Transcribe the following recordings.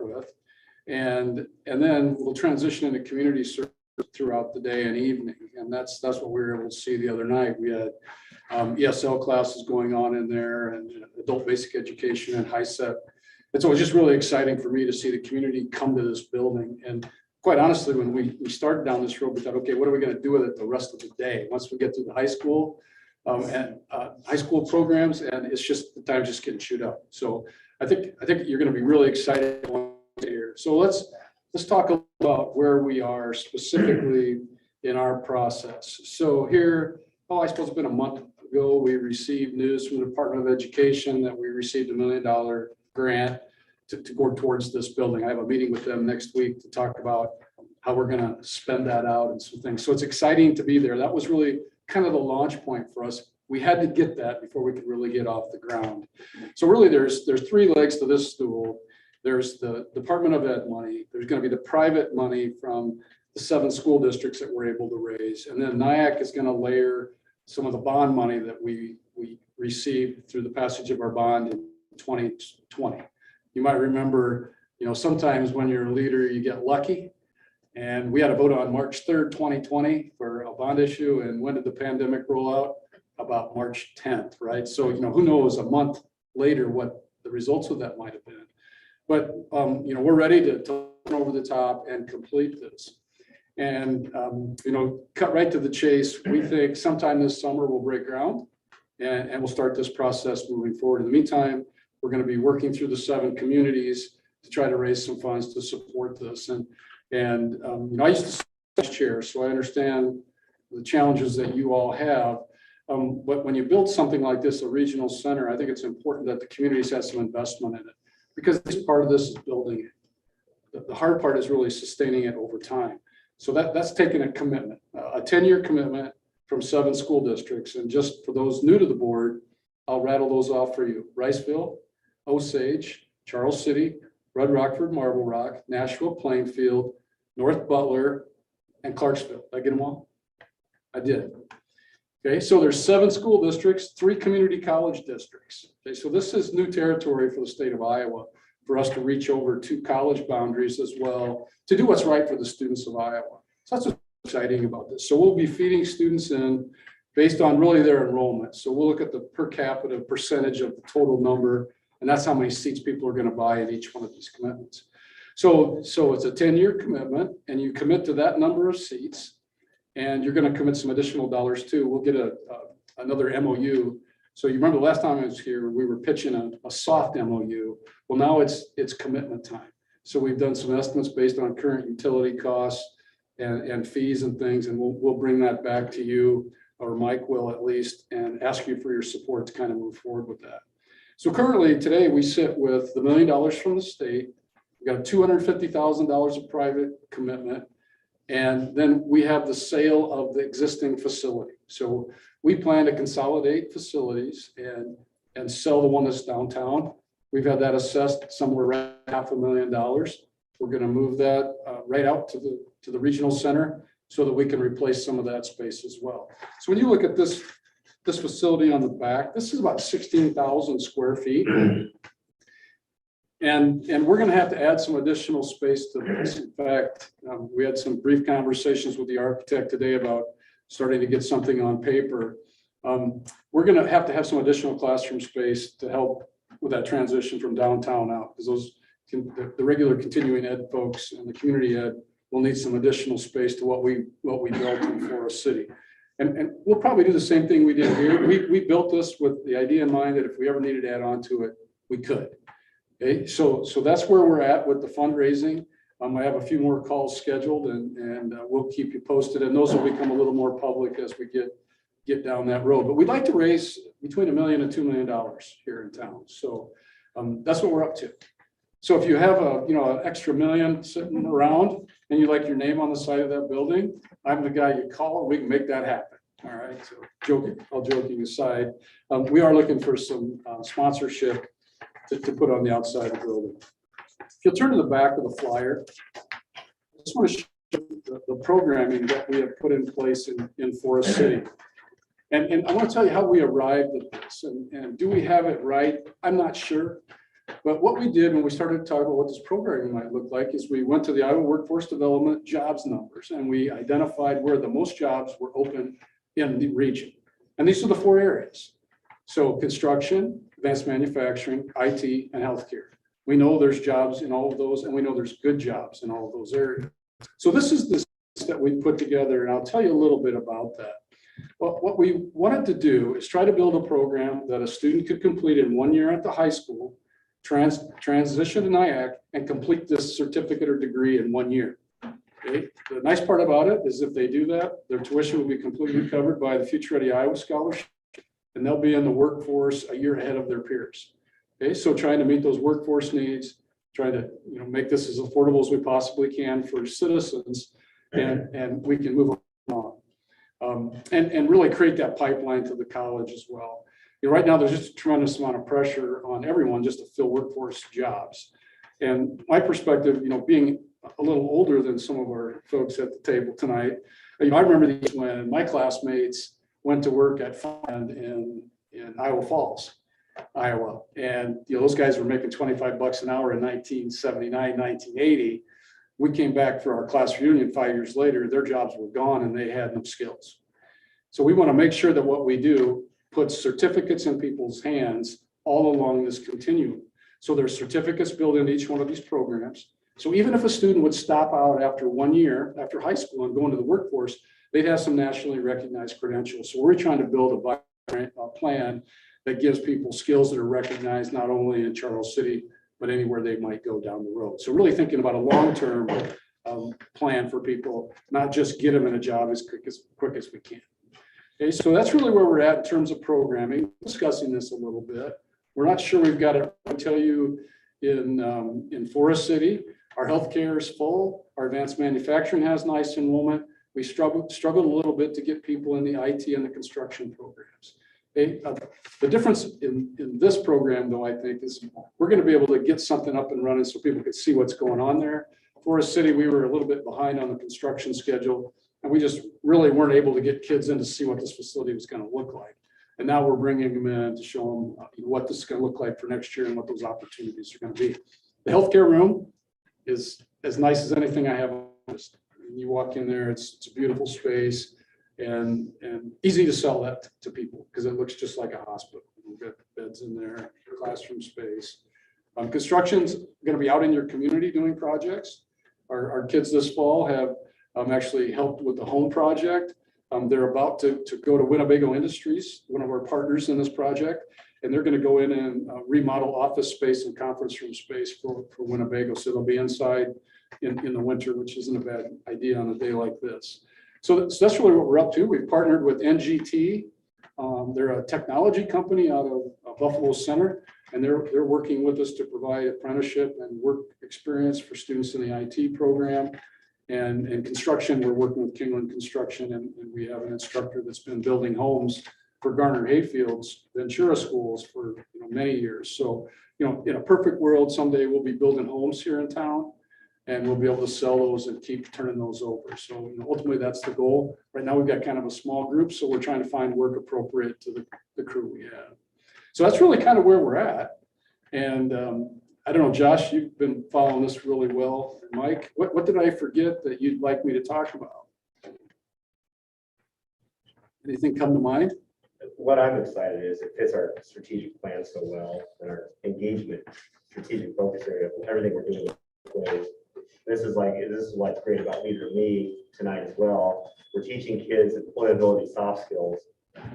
with. And then we'll transition into community service throughout the day and evening. And that's what we were able to see the other night. We had ESL classes going on in there and adult basic education and HISEP. And so it was just really exciting for me to see the community come to this building. And quite honestly, when we started down this road, we thought, okay, what are we going to do with it the rest of the day? Once we get through the high school and high school programs, and it's just the time's just getting chewed up. So I think you're going to be really excited here. So let's talk about where we are specifically in our process. So here, I suppose it's been a month ago, we received news from the Department of Education that we received $1 million grant to go towards this building. I have a meeting with them next week to talk about how we're going to spend that out and some things. So it's exciting to be there. That was really kind of the launch point for us. We had to get that before we could really get off the ground. So really there's three legs to this stool. There's the Department of Ed money. There's going to be the private money from the 7 school districts that we're able to raise. And then NIAC is going to layer some of the bond money that we received through the passage of our bond in 2020. You might remember, sometimes when you're a leader, you get lucky. And we had a vote on March 3rd, 2020 for a bond issue. And when did the pandemic roll out? About March 10th, right? So, who knows a month later what the results of that might have been. But, we're ready to turn over the top and complete this. And, cut right to the chase. We think sometime this summer we'll break ground and we'll start this process moving forward. In the meantime, we're going to be working through the 7 communities to try to raise some funds to support this. And I used to sit as chair, so I understand the challenges that you all have. But when you build something like this, a regional center, I think it's important that the communities have some investment in it, because this part of this is building it. The hard part is really sustaining it over time. So that's taking a commitment, a 10-year commitment from 7 school districts. And just for those new to the board, I'll rattle those off for you. Riceville, Osage, Charles City, Red Rockford, Marble Rock, Nashville, Plainfield, North Butler, and Clarksville. Did I get them all? I did. Okay, so there's 7 school districts, 3 community college districts. Okay, so this is new territory for the state of Iowa, for us to reach over 2 college boundaries as well, to do what's right for the students of Iowa. So that's what's exciting about this. So we'll be feeding students in based on really their enrollment. So we'll look at the per capita percentage of the total number, and that's how many seats people are going to buy in each one of these commitments. So it's a 10-year commitment, and you commit to that number of seats, and you're going to commit some additional dollars too. We'll get another MOU. So you remember the last time I was here, we were pitching a soft MOU. Well, now it's commitment time. So we've done some estimates based on current utility costs and fees and things, and we'll bring that back to you, or Mike will at least, and ask you for your support to kind of move forward with that. So currently today we sit with the $1 million from the state. We've got $250,000 of private commitment. And then we have the sale of the existing facility. So we plan to consolidate facilities and sell the one that's downtown. We've had that assessed somewhere around $500,000. We're going to move that right out to the regional center so that we can replace some of that space as well. So when you look at this facility on the back, this is about 16,000 square feet. And we're going to have to add some additional space to this. In fact, we had some brief conversations with the architect today about starting to get something on paper. We're going to have some additional classroom space to help with that transition from downtown out, because the regular continuing ed folks and the community ed will need some additional space to what we built in Forest City. And we'll probably do the same thing we did here. We built this with the idea in mind that if we ever needed to add on to it, we could. Okay, so that's where we're at with the fundraising. I have a few more calls scheduled, and we'll keep you posted, and those will become a little more public as we get down that road. But we'd like to raise between $1 million and $2 million here in town. So that's what we're up to. So if you have an extra $1 million sitting around and you like your name on the side of that building, I'm the guy you call, and we can make that happen. All right. So all joking aside, we are looking for some sponsorship to put on the outside of the building. If you'll turn to the back of the flyer, I just want to show the programming that we have put in place in Forest City. And I want to tell you how we arrived at this. And do we have it right? I'm not sure. But what we did when we started to talk about what this programming might look like is we went to the Iowa Workforce Development jobs numbers, and we identified where the most jobs were open in the region. And these are the 4 areas. So construction, advanced manufacturing, IT, and healthcare. We know there's jobs in all of those, and we know there's good jobs in all of those areas. So this is the that we put together, and I'll tell you a little bit about that. Well, what we wanted to do is try to build a program that a student could complete in 1 year at the high school, transition to NIAC, and complete this certificate or degree in 1 year. Okay? The nice part about it is if they do that, their tuition will be completely covered by the Future Ready Iowa Scholarship, and they'll be in the workforce a year ahead of their peers. Okay, so trying to meet those workforce needs, trying to make this as affordable as we possibly can for citizens, and we can move on. And really create that pipeline to the college as well. Right now, there's just a tremendous amount of pressure on everyone just to fill workforce jobs. And my perspective, being a little older than some of our folks at the table tonight, I remember these when my classmates went to work at Fund in Iowa Falls, Iowa. And those guys were making $25 an hour in 1979, 1980. We came back for our class reunion 5 years later, their jobs were gone and they had no skills. So we want to make sure that what we do puts certificates in people's hands all along this continuum. So there's certificates built into each one of these programs. So even if a student would stop out after 1 year, after high school and go into the workforce, they'd have some nationally recognized credentials. So we're trying to build a plan that gives people skills that are recognized not only in Charles City, but anywhere they might go down the road. So really thinking about a long-term plan for people, not just get them in a job as quick as we can. Okay, so that's really where we're at in terms of programming, discussing this a little bit. We're not sure we've got it. I'll tell you in Forest City, our healthcare is full. Our advanced manufacturing has nice enrollment. We struggled a little bit to get people in the IT and the construction programs. Okay, the difference in this program, though, I think, is we're going to be able to get something up and running so people can see what's going on there. Forest City, we were a little bit behind on the construction schedule, and we just really weren't able to get kids in to see what this facility was going to look like. And now we're bringing them in to show them what this is going to look like for next year and what those opportunities are going to be. The healthcare room is as nice as anything I have. You walk in there, it's a beautiful space. And easy to sell that to people because it looks just like a hospital. We've got beds in there, classroom space. Construction's going to be out in your community doing projects. Our kids this fall have actually helped with the home project. They're about to go to Winnebago Industries, one of our partners in this project, and they're going to go in and remodel office space and conference room space for Winnebago. So they'll be inside in the winter, which isn't a bad idea on a day like this. So that's really what we're up to. We've partnered with NGT. They're a technology company out of Buffalo Center, and they're working with us to provide apprenticeship and work experience for students in the IT program. And construction, we're working with Kingland Construction, and we have an instructor that's been building homes for Garner Hayfield's Ventura schools for many years. So in a perfect world, someday we'll be building homes here in town. And we'll be able to sell those and keep turning those over. So ultimately, that's the goal. Right now, we've got kind of a small group, so we're trying to find work appropriate to the crew we have. So that's really kind of where we're at. And I don't know, Josh, you've been following this really well. Mike, what did I forget that you'd like me to talk about? Anything come to mind? What I'm excited is it fits our strategic plan so well and our engagement, strategic focus area, everything we're doing with This is what's great about Leader Me tonight as well. We're teaching kids employability soft skills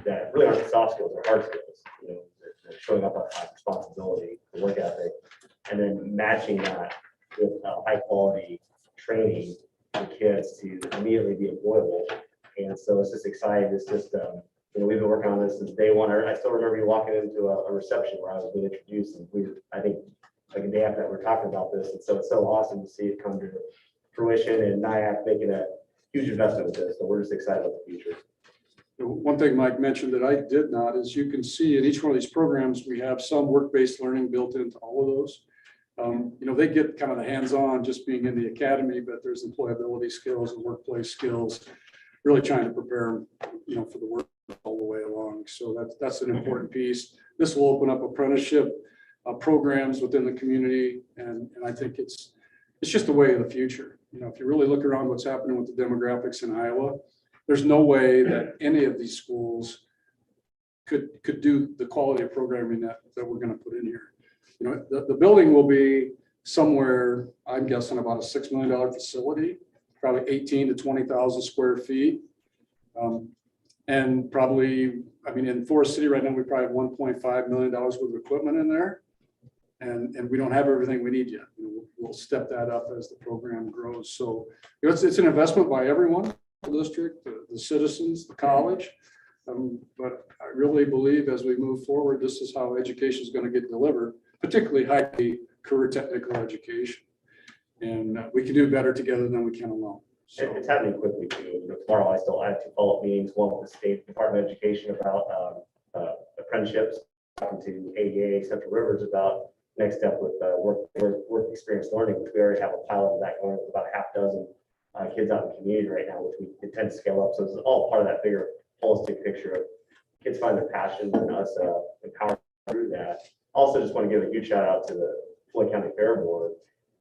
that really aren't soft skills, they're hard skills. They're showing up on responsibility, the work ethic, and then matching that with high quality training for kids to immediately be employable. And so it's just exciting. It's just we've been working on this since day one. I still remember you walking into a reception where I was being introduced, and I think like a day after that, we're talking about this. And so it's so awesome to see it come to fruition and NIAC making a huge investment with this. So we're just excited about the future. One thing Mike mentioned that I did not is you can see in each one of these programs, we have some work-based learning built into all of those. They get kind of the hands-on just being in the academy, but there's employability skills and workplace skills, really trying to prepare them, for the work all the way along. So that's an important piece. This will open up apprenticeship programs within the community. And I think it's just the way of the future. If you really look around what's happening with the demographics in Iowa, there's no way that any of these schools could do the quality of programming that we're going to put in here. The building will be somewhere, I'm guessing about a $6 million facility, probably 18 to 20,000 square feet. And probably, in Forest City right now, we probably have $1.5 million worth of equipment in there. And we don't have everything we need yet. We'll step that up as the program grows. So it's an investment by everyone, the district, the citizens, the college. But I really believe as we move forward, this is how education is going to get delivered, particularly high career technical education. And we can do better together than we can alone. So it's happening quickly too. Tomorrow I still have 2 follow-up meetings, one with the State Department of Education about apprenticeships, talking to ADA Central Rivers about next step with work experience learning, which we already have a pilot of that going with about a half dozen kids out in the community right now, which we intend to scale up. So this is all part of that bigger holistic picture of kids find their passions and us empowering through that. Also, just want to give a huge shout out to the Floyd County Fair Board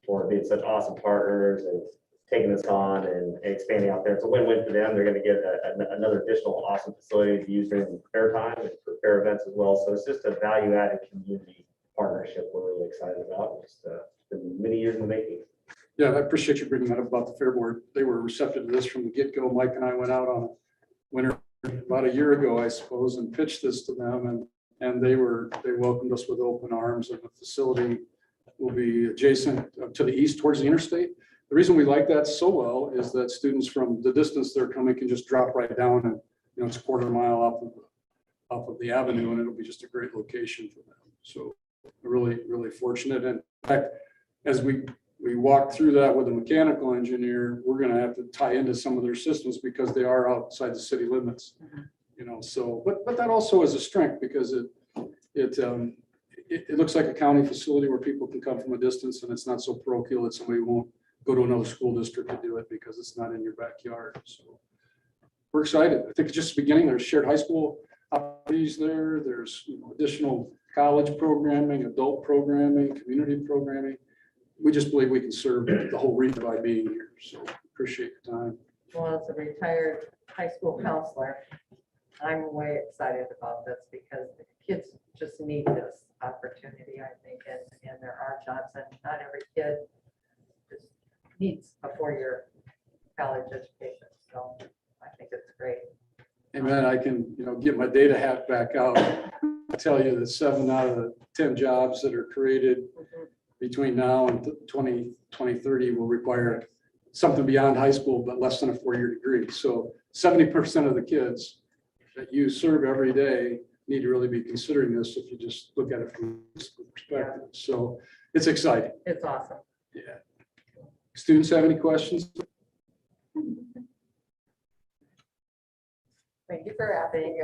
for being such awesome partners and taking this on and expanding out there. It's a win-win for them. They're going to get another additional awesome facility to use during fair time and for fair events as well. So it's just a value-added community partnership we're really excited about. It's been many years in the making. yeah, I appreciate you bringing that up about the Fair Board. They were receptive to this from the get-go. Mike and I went out on a winter about a year ago, I suppose, and pitched this to them, and they welcomed us with open arms. And the facility will be adjacent to the east towards the interstate. The reason we like that so well is that students from the distance they're coming can just drop right down, and it's a quarter mile off of the avenue, and it'll be just a great location for them. So really, really fortunate. And in fact, as we walk through that with a mechanical engineer, we're going to have to tie into some of their systems because they are outside the city limits. So but that also is a strength because it looks like a county facility where people can come from a distance, and it's not so parochial that somebody won't go to another school district to do it because it's not in your backyard. So we're excited. I think it's just the beginning. There's shared high school opportunities there. There's additional college programming, adult programming, community programming. We just believe we can serve the whole region by being here. So appreciate your time. Well, as a retired high school counselor, I'm way excited about this because the kids just need this opportunity, I think, and there are jobs, and not every kid just needs a 4-year college education. So I think it's great. And then I can, get my data hat back out. I tell you that 7 out of the 10 jobs that are created between now and 2030 will require something beyond high school, but less than a 4-year degree. So 70% of the kids that you serve every day need to really be considering this if you just look at it from this perspective. So it's exciting. It's awesome. Yeah. Students have any questions? Thank you for asking.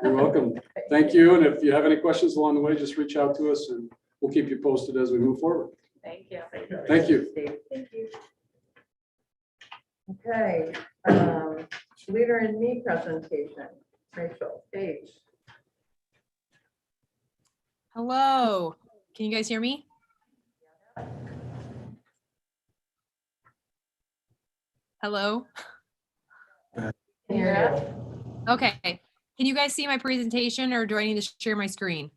You're welcome. Thank you. And if you have any questions along the way, just reach out to us and we'll keep you posted as we move forward. Thank you. Thank you. Steve. Thank you. Okay, Leader in Me presentation. Rachel, Paige. Hello, can you guys hear me? Hello? Here. Okay, can you guys see my presentation or do I need to share my screen?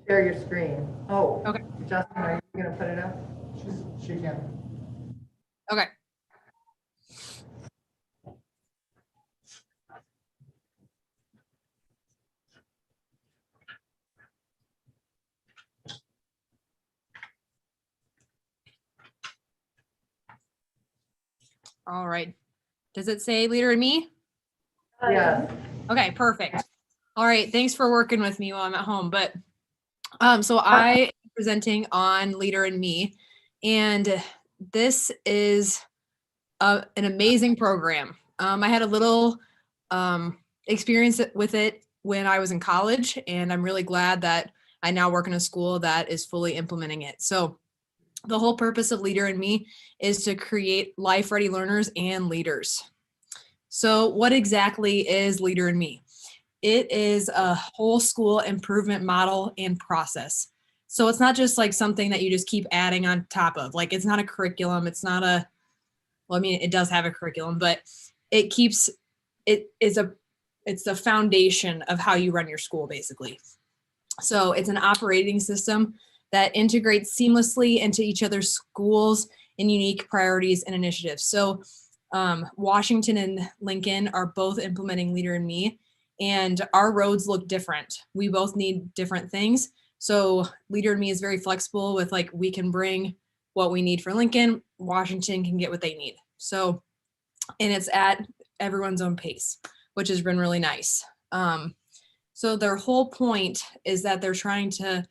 Share your screen. Oh, Okay. Justin, are you gonna put it up? She can. Okay. All right. Does it say Leader in Me? Yeah. Okay, perfect. All right, thanks for working with me while I'm at home. But so I am presenting on Leader in Me, and this is an amazing program. I had a little experience with it when I was in college, and I'm really glad that I now work in a school that is fully implementing it. So the whole purpose of Leader in Me is to create life-ready learners and leaders. So what exactly is Leader in Me? It is a whole school improvement model and process. So it's not just like something that you just keep adding on top of. Like it's not a curriculum. It's not a, well, I mean, it does have a curriculum, but it keeps, it's the foundation of how you run your school basically. So it's an operating system that integrates seamlessly into each other's schools and unique priorities and initiatives. So Washington and Lincoln are both implementing Leader in Me, and our roads look different. We both need different things. So Leader in Me is very flexible with like, we can bring what we need for Lincoln, Washington can get what they need. So, and it's at everyone's own pace, which has been really nice. So their whole point is that they're trying to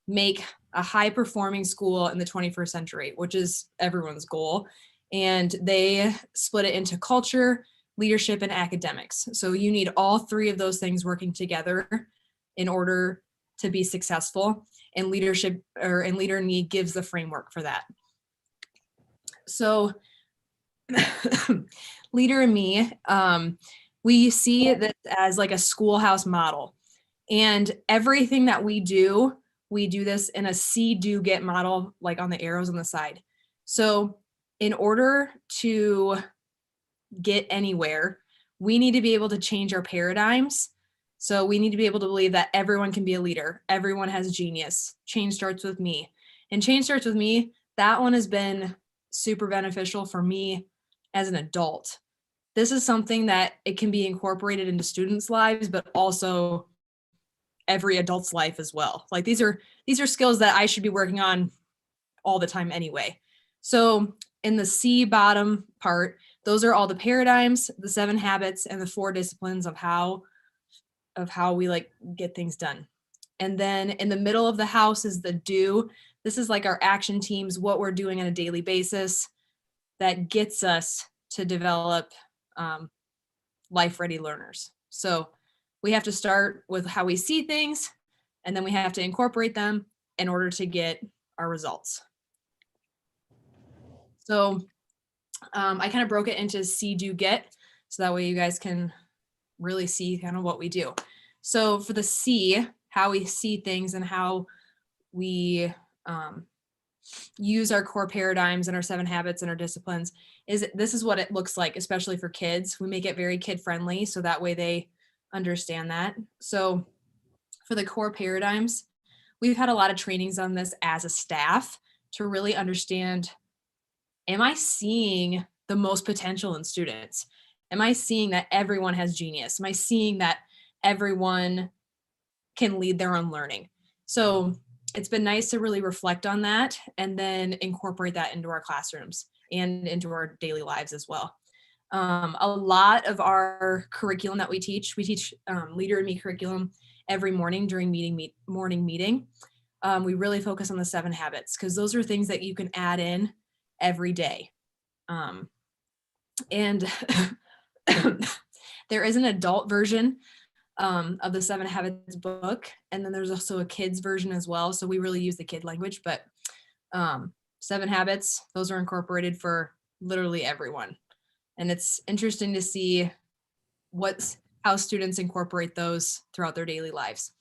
make a high performing school in the 21st century, which is everyone's goal. And they split it into culture, leadership, and academics. So you need all three of those things working together in order to be successful. And leadership and Leader in Me gives the framework for that. So Leader in Me, we see this as like a schoolhouse model. And everything that we do this in a see, do, get model, like on the arrows on the side. So in order to get anywhere, we need to be able to change our paradigms. So we need to be able to believe that everyone can be a leader. Everyone has genius. Change starts with me. And change starts with me. That one has been super beneficial for me as an adult. This is something that it can be incorporated into students' lives, but also every adult's life as well. Like these are skills that I should be working on all the time anyway. So in the C bottom part, those are all the paradigms, the 7 habits, and the 4 disciplines of how we like get things done. And then in the middle of the house is the do. This is like our action teams, what we're doing on a daily basis that gets us to develop life-ready learners. So we have to start with how we see things, and then we have to incorporate them in order to get our results. So I kind of broke it into see, do, get, so that way you guys can really see kind of what we do. So for the C, how we see things and how we use our core paradigms and our 7 habits and our disciplines, this is what it looks like, especially for kids. We make it very kid friendly, so that way they understand that. So for the core paradigms, we've had a lot of trainings on this as a staff to really understand, am I seeing the most potential in students? Am I seeing that everyone has genius? Am I seeing that everyone can lead their own learning? So it's been nice to really reflect on that and then incorporate that into our classrooms and into our daily lives as well. A lot of our curriculum that we teach Leader in Me curriculum every morning during morning meeting. We really focus on the 7 habits because those are things that you can add in every day. And there is an adult version of the 7 habits book, and then there's also a kids version as well. So we really use the kid language, but 7 habits, those are incorporated for literally everyone. And it's interesting to see how students incorporate those throughout their daily lives.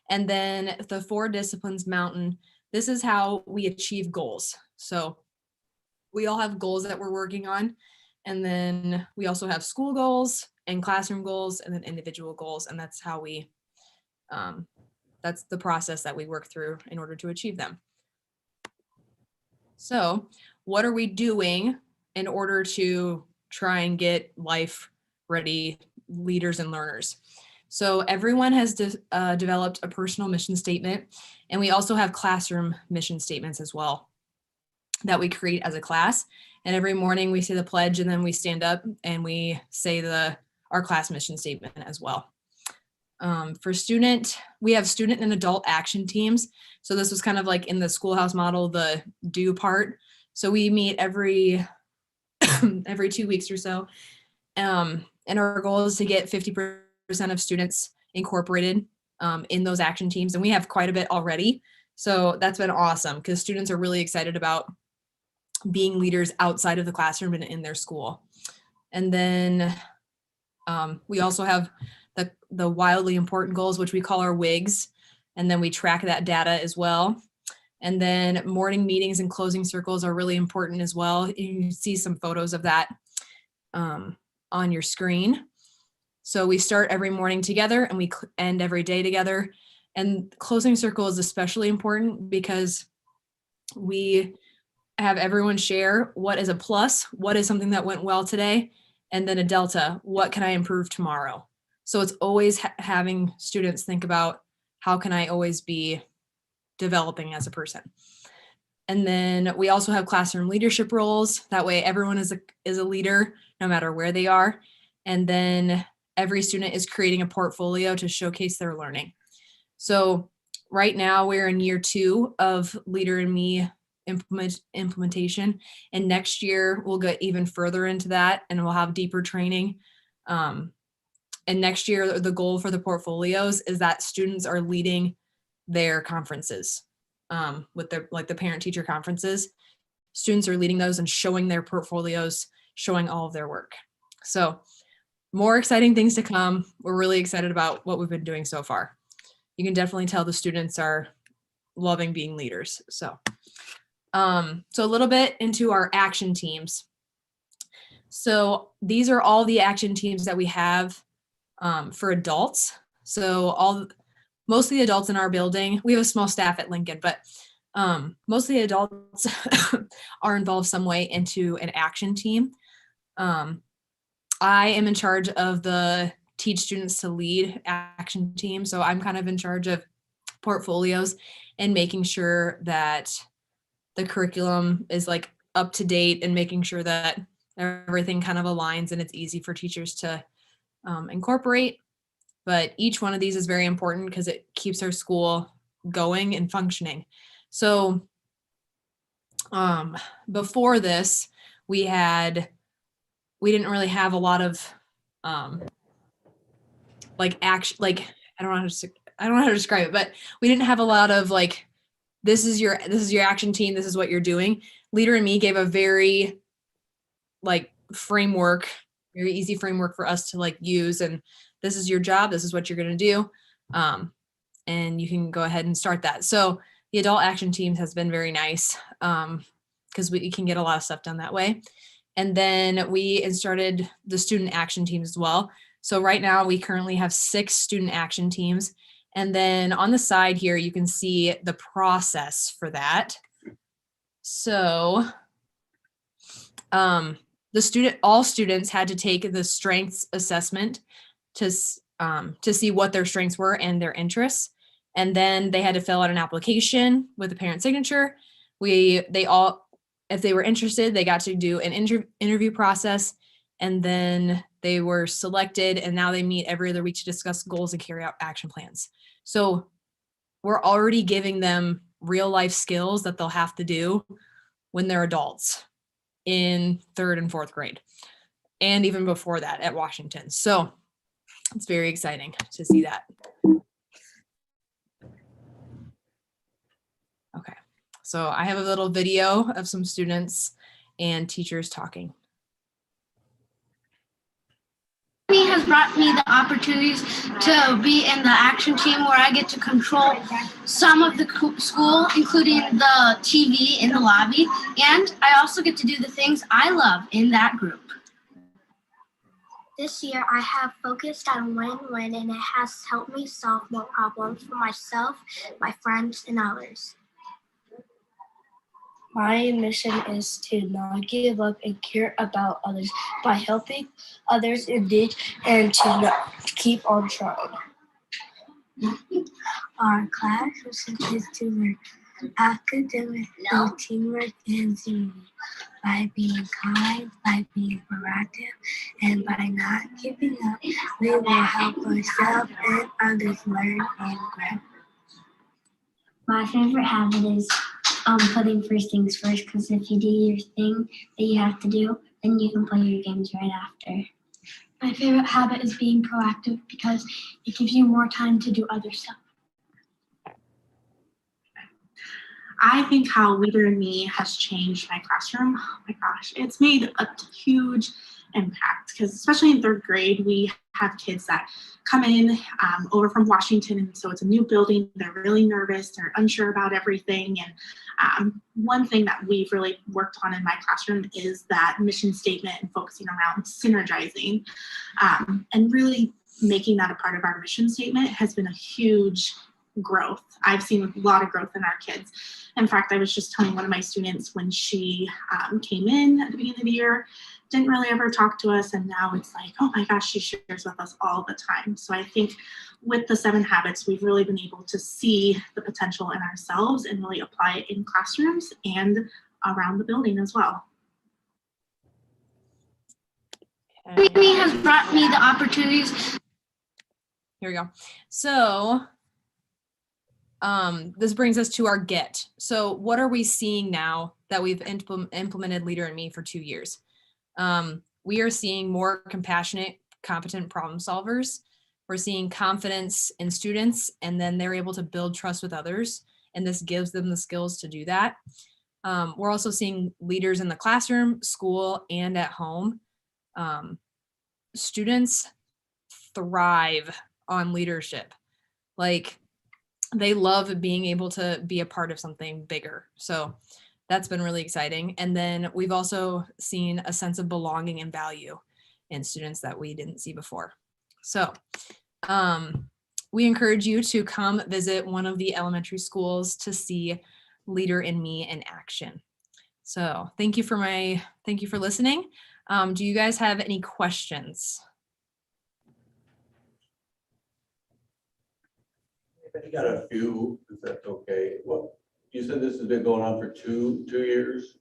And then the 4 disciplines mountain, this is how we achieve goals. So we all have goals that we're working on. And then we also have school goals and classroom goals and then individual goals. And that's how that's the process that we work through in order to achieve them. So what are we doing in order to try and get life ready leaders and learners? So everyone has developed a personal mission statement, and we also have classroom mission statements as well that we create as a class. And every morning we say the pledge, and then we stand up and we say our class mission statement as well. For student, we have student and adult action teams. So this was kind of like in the schoolhouse model, the do part. So we meet every 2 weeks or so. And our goal is to get 50% of students incorporated in those action teams. And we have quite a bit already. So that's been awesome because students are really excited about being leaders outside of the classroom and in their school. And then we also have the wildly important goals, which we call our WIGs. And then we track that data as well. And then morning meetings and closing circles are really important as well. You can see some photos of that on your screen. So we start every morning together and we end every day together. And closing circle is especially important because we have everyone share what is a plus, what is something that went well today, and then a delta, what can I improve tomorrow? So it's always having students think about how can I always be developing as a person. And then we also have classroom leadership roles. That way everyone is a leader no matter where they are. And then every student is creating a portfolio to showcase their learning. So right now we're in year 2 of Leader in Me implementation. And next year we'll get even further into that and we'll have deeper training. And next year, the goal for the portfolios is that students are leading their conferences with their, like the parent teacher conferences. Students are leading those and showing their portfolios, showing all of their work. So more exciting things to come. We're really excited about what we've been doing so far. You can definitely tell the students are loving being leaders. So a little bit into our action teams. So these are all the action teams that we have for adults. So most of the adults in our building, we have a small staff at Lincoln, but most of the adults are involved some way into an action team. I am in charge of the Teach Students to Lead action team. So I'm kind of in charge of portfolios and making sure that the curriculum is like up to date and making sure that everything kind of aligns and it's easy for teachers to incorporate. But each one of these is very important because it keeps our school going and functioning. So before this, we didn't really have a lot of like action, like I don't know how to describe it, but we didn't have a lot of like, this is your action team, this is what you're doing. Leader in Me gave a very like framework, very easy framework for us to like use, and this is your job, this is what you're going to do, and you can go ahead and start that. So the adult action teams has been very nice because we can get a lot of stuff done that way. And then we started the student action teams as well. So right now we currently have 6 student action teams. And then on the side here, you can see the process for that. So all students had to take the strengths assessment to see what their strengths were and their interests. And then they had to fill out an application with a parent signature. If they were interested, they got to do an interview process, and then they were selected, and now they meet every other week to discuss goals and carry out action plans. So we're already giving them real life skills that they'll have to do when they're adults in 3rd and 4th grade, and even before that at Washington. So it's very exciting to see that. Okay, so I have a little video of some students and teachers talking. Has brought me the opportunities to be in the action team where I get to control some of the school, including the TV in the lobby, and I also get to do the things I love in that group. This year, I have focused on win-win, and it has helped me solve more problems for myself, my friends, and others. My mission is to not give up and care about others by helping others indeed, and to keep on trying. Our class is to learn academic, teamwork, and unity by being kind, by being proactive, and by not giving up. We will help ourselves and others learn and grow. My favorite habit is putting first things first, because if you do your thing that you have to do, then you can play your games right after. My favorite habit is being proactive because it gives you more time to do other stuff. I think how Leader in Me has changed my classroom. Oh my gosh, it's made a huge impact, because especially in third grade, we have kids that come in over from Washington, and so it's a new building. They're really nervous, they're unsure about everything, and one thing that we've really worked on in my classroom is that mission statement and focusing around synergizing, and really making that a part of our mission statement has been a huge growth. I've seen a lot of growth in our kids. In fact, I was just telling one of my students when she came in at the beginning of the year, didn't really ever talk to us, and now it's like, oh my gosh, she shares with us all the time. So I think with the 7 habits, we've really been able to see the potential in ourselves and really apply it in classrooms and around the building as well. Me has brought me the opportunities. Here we go. So this brings us to our get. So what are we seeing now that we've implemented Leader in Me for 2 years? We are seeing more compassionate, competent problem solvers. We're seeing confidence in students, and then they're able to build trust with others, and this gives them the skills to do that. We're also seeing leaders in the classroom, school, and at home. Students thrive on leadership. Like, they love being able to be a part of something bigger. So that's been really exciting. And then we've also seen a sense of belonging and value in students that we didn't see before. So we encourage you to come visit one of the elementary schools to see Leader in Me in action. So thank you for listening. Do you guys have any questions? I got a few, if that's okay. Well, you said this has been going on for two years?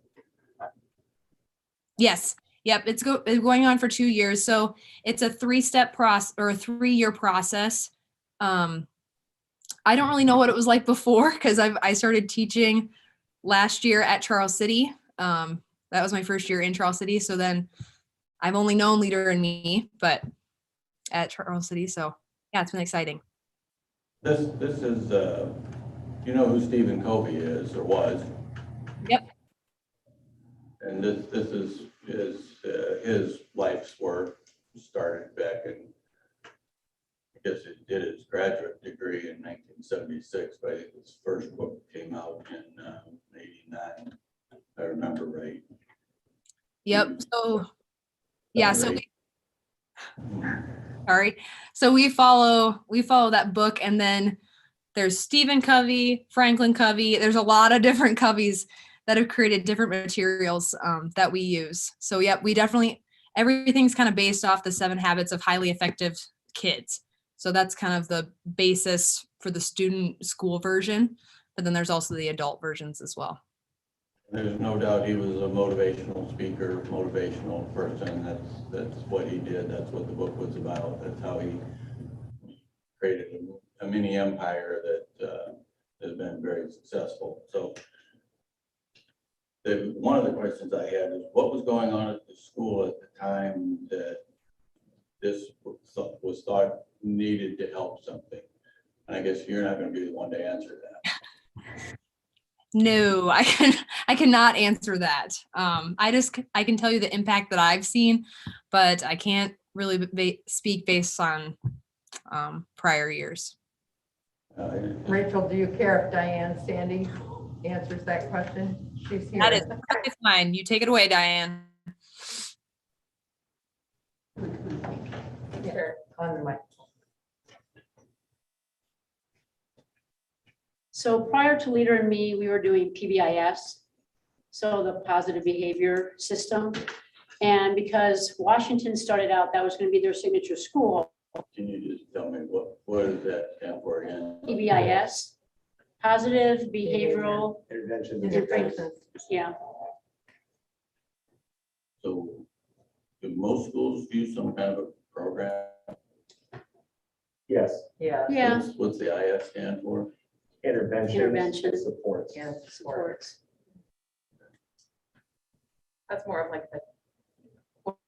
Yes. Yep. It's going on for 2 years. So it's a 3-step process or a 3-year process. I don't really know what it was like before because I started teaching last year at Charles City. That was my first year in Charles City. So then I've only known Leader in Me, but at Charles City. So yeah, it's been exciting. This is, you know who Stephen Covey is or was? Yep. And this is his life's work. Started back in, I guess it did his graduate degree in 1976, but I think his first book came out in 89, if I remember right. Yep. So yeah, so Right. sorry. So we follow that book, and then there's Stephen Covey, Franklin Covey. There's a lot of different Coveys that have created different materials that we use. So yeah, we definitely, everything's kind of based off the 7 habits of highly effective kids. So that's kind of the basis for the student school version, but then there's also the adult versions as well. There's no doubt he was a motivational speaker, motivational person. That's what he did. That's what the book was about. That's how he created a mini empire that has been very successful. So one of the questions I had is what was going on at the school at the time that this was thought needed to help something? And I guess you're not going to be the one to answer that. No, I cannot answer that. I can tell you the impact that I've seen, but I can't really speak based on prior years. Rachel, do you care if Diane Sandy answers that question? She's here. That is perfectly fine. You take it away, Diane. Here, on the mic. So prior to Leader in Me, we were doing PBIS, so the positive behavior system. And because Washington started out, that was going to be their signature school. Can you just tell me what does that stand for again? PBIS, positive behavioral Interventions. Yeah. So do most schools use some kind of a program? Yes. Yeah. Yeah. What's the IS stand for? Intervention and supports. And Supports. That's more of like the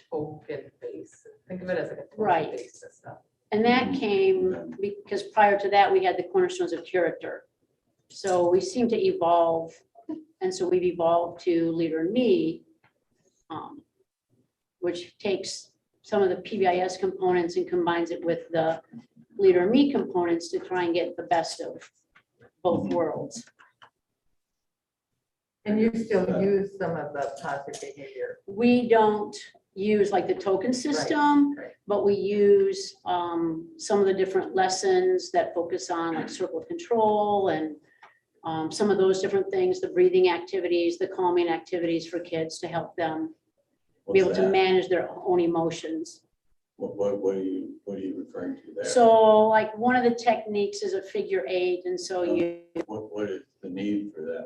token base. Think of it as like a Right. token based system. And that came because prior to that, we had the cornerstones of character. So we seem to evolve. And so we've evolved to Leader in Me, which takes some of the PBIS components and combines it with the Leader in Me components to try and get the best of both worlds. And you still use some of the positive behavior. We don't use like the token system, Right. but we use some of the different lessons that focus on like circle of control and some of those different things, the breathing activities, the calming activities for kids to help them be able What's to that? manage their own emotions. What are you referring to there? So like one of the techniques is a figure 8. And so you, What is the need for that?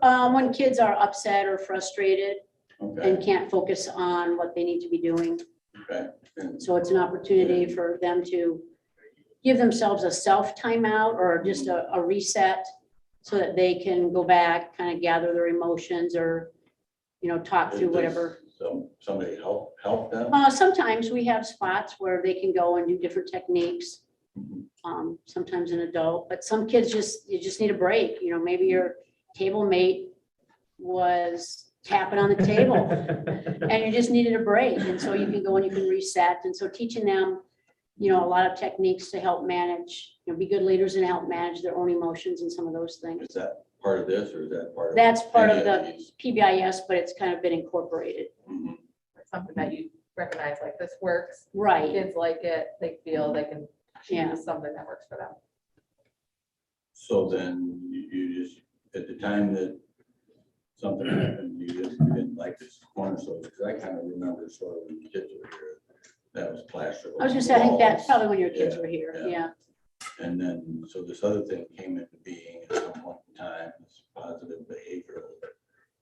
I don't when kids are upset or frustrated know. and Okay, can't focus on what they need to be doing. okay. And So it's an opportunity for them to give themselves a self timeout or just a reset so that they can go back, kind of gather their emotions or, talk through does whatever. Somebody help them? Sometimes we have spots where they can go and do different techniques. Mhm. Sometimes an adult, but some kids you just need a break. Maybe your table mate was tapping on the table and you just needed a break. And so you can go and you can reset. And so teaching them, a lot of techniques to help manage, be good leaders and help manage their own emotions and some of those things. Is that part of this or is that part of? That's part any of the these? PBIS, but it's kind of been incorporated. Mhm. Something that you recognize, like this works. Right. Kids like it, they feel they can Yeah. choose something that works for them. So then you just, at the time that something happened, you didn't like this cornerstone, because I kind of remember sort of when the kids were here, that was plastered. I was gonna say, I think that's walls. probably when your kids Yeah, were here. yeah. Yeah. And then, so this other thing came into being at some point in time, this positive behavioral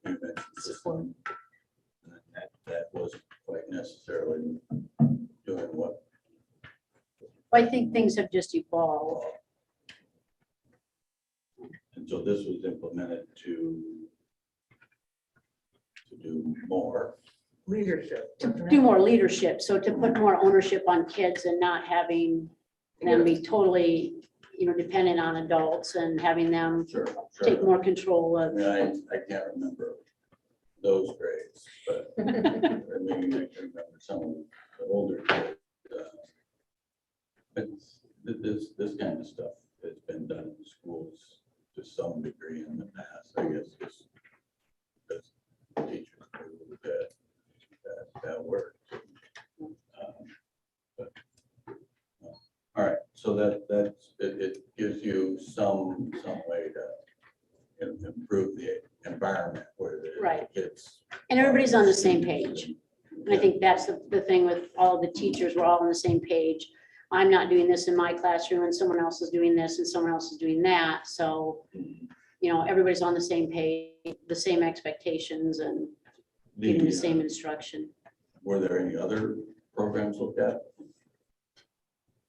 intervention system. And that wasn't quite necessarily doing what. I think things have just evolved. And so this was implemented to do more. Leadership. To wasn't do it? more leadership, so to put more ownership on kids and not having them be totally, dependent on adults and having them Sure, take sure. more control I of. mean, I can't remember those grades, but maybe I can remember some of the older kids. But this kind of stuff has been done in schools to some degree in the past, I guess, just because teachers knew that worked. But, all right, so it gives you some way to improve the environment where the Right. kids. And everybody's on the same page. And I think that's the thing with all of the teachers, we're all on the same page. I'm not doing this in my classroom and someone else is doing this and someone else is doing that. So, everybody's on the same page, the same expectations and getting the same instruction. Were there any other programs looked at?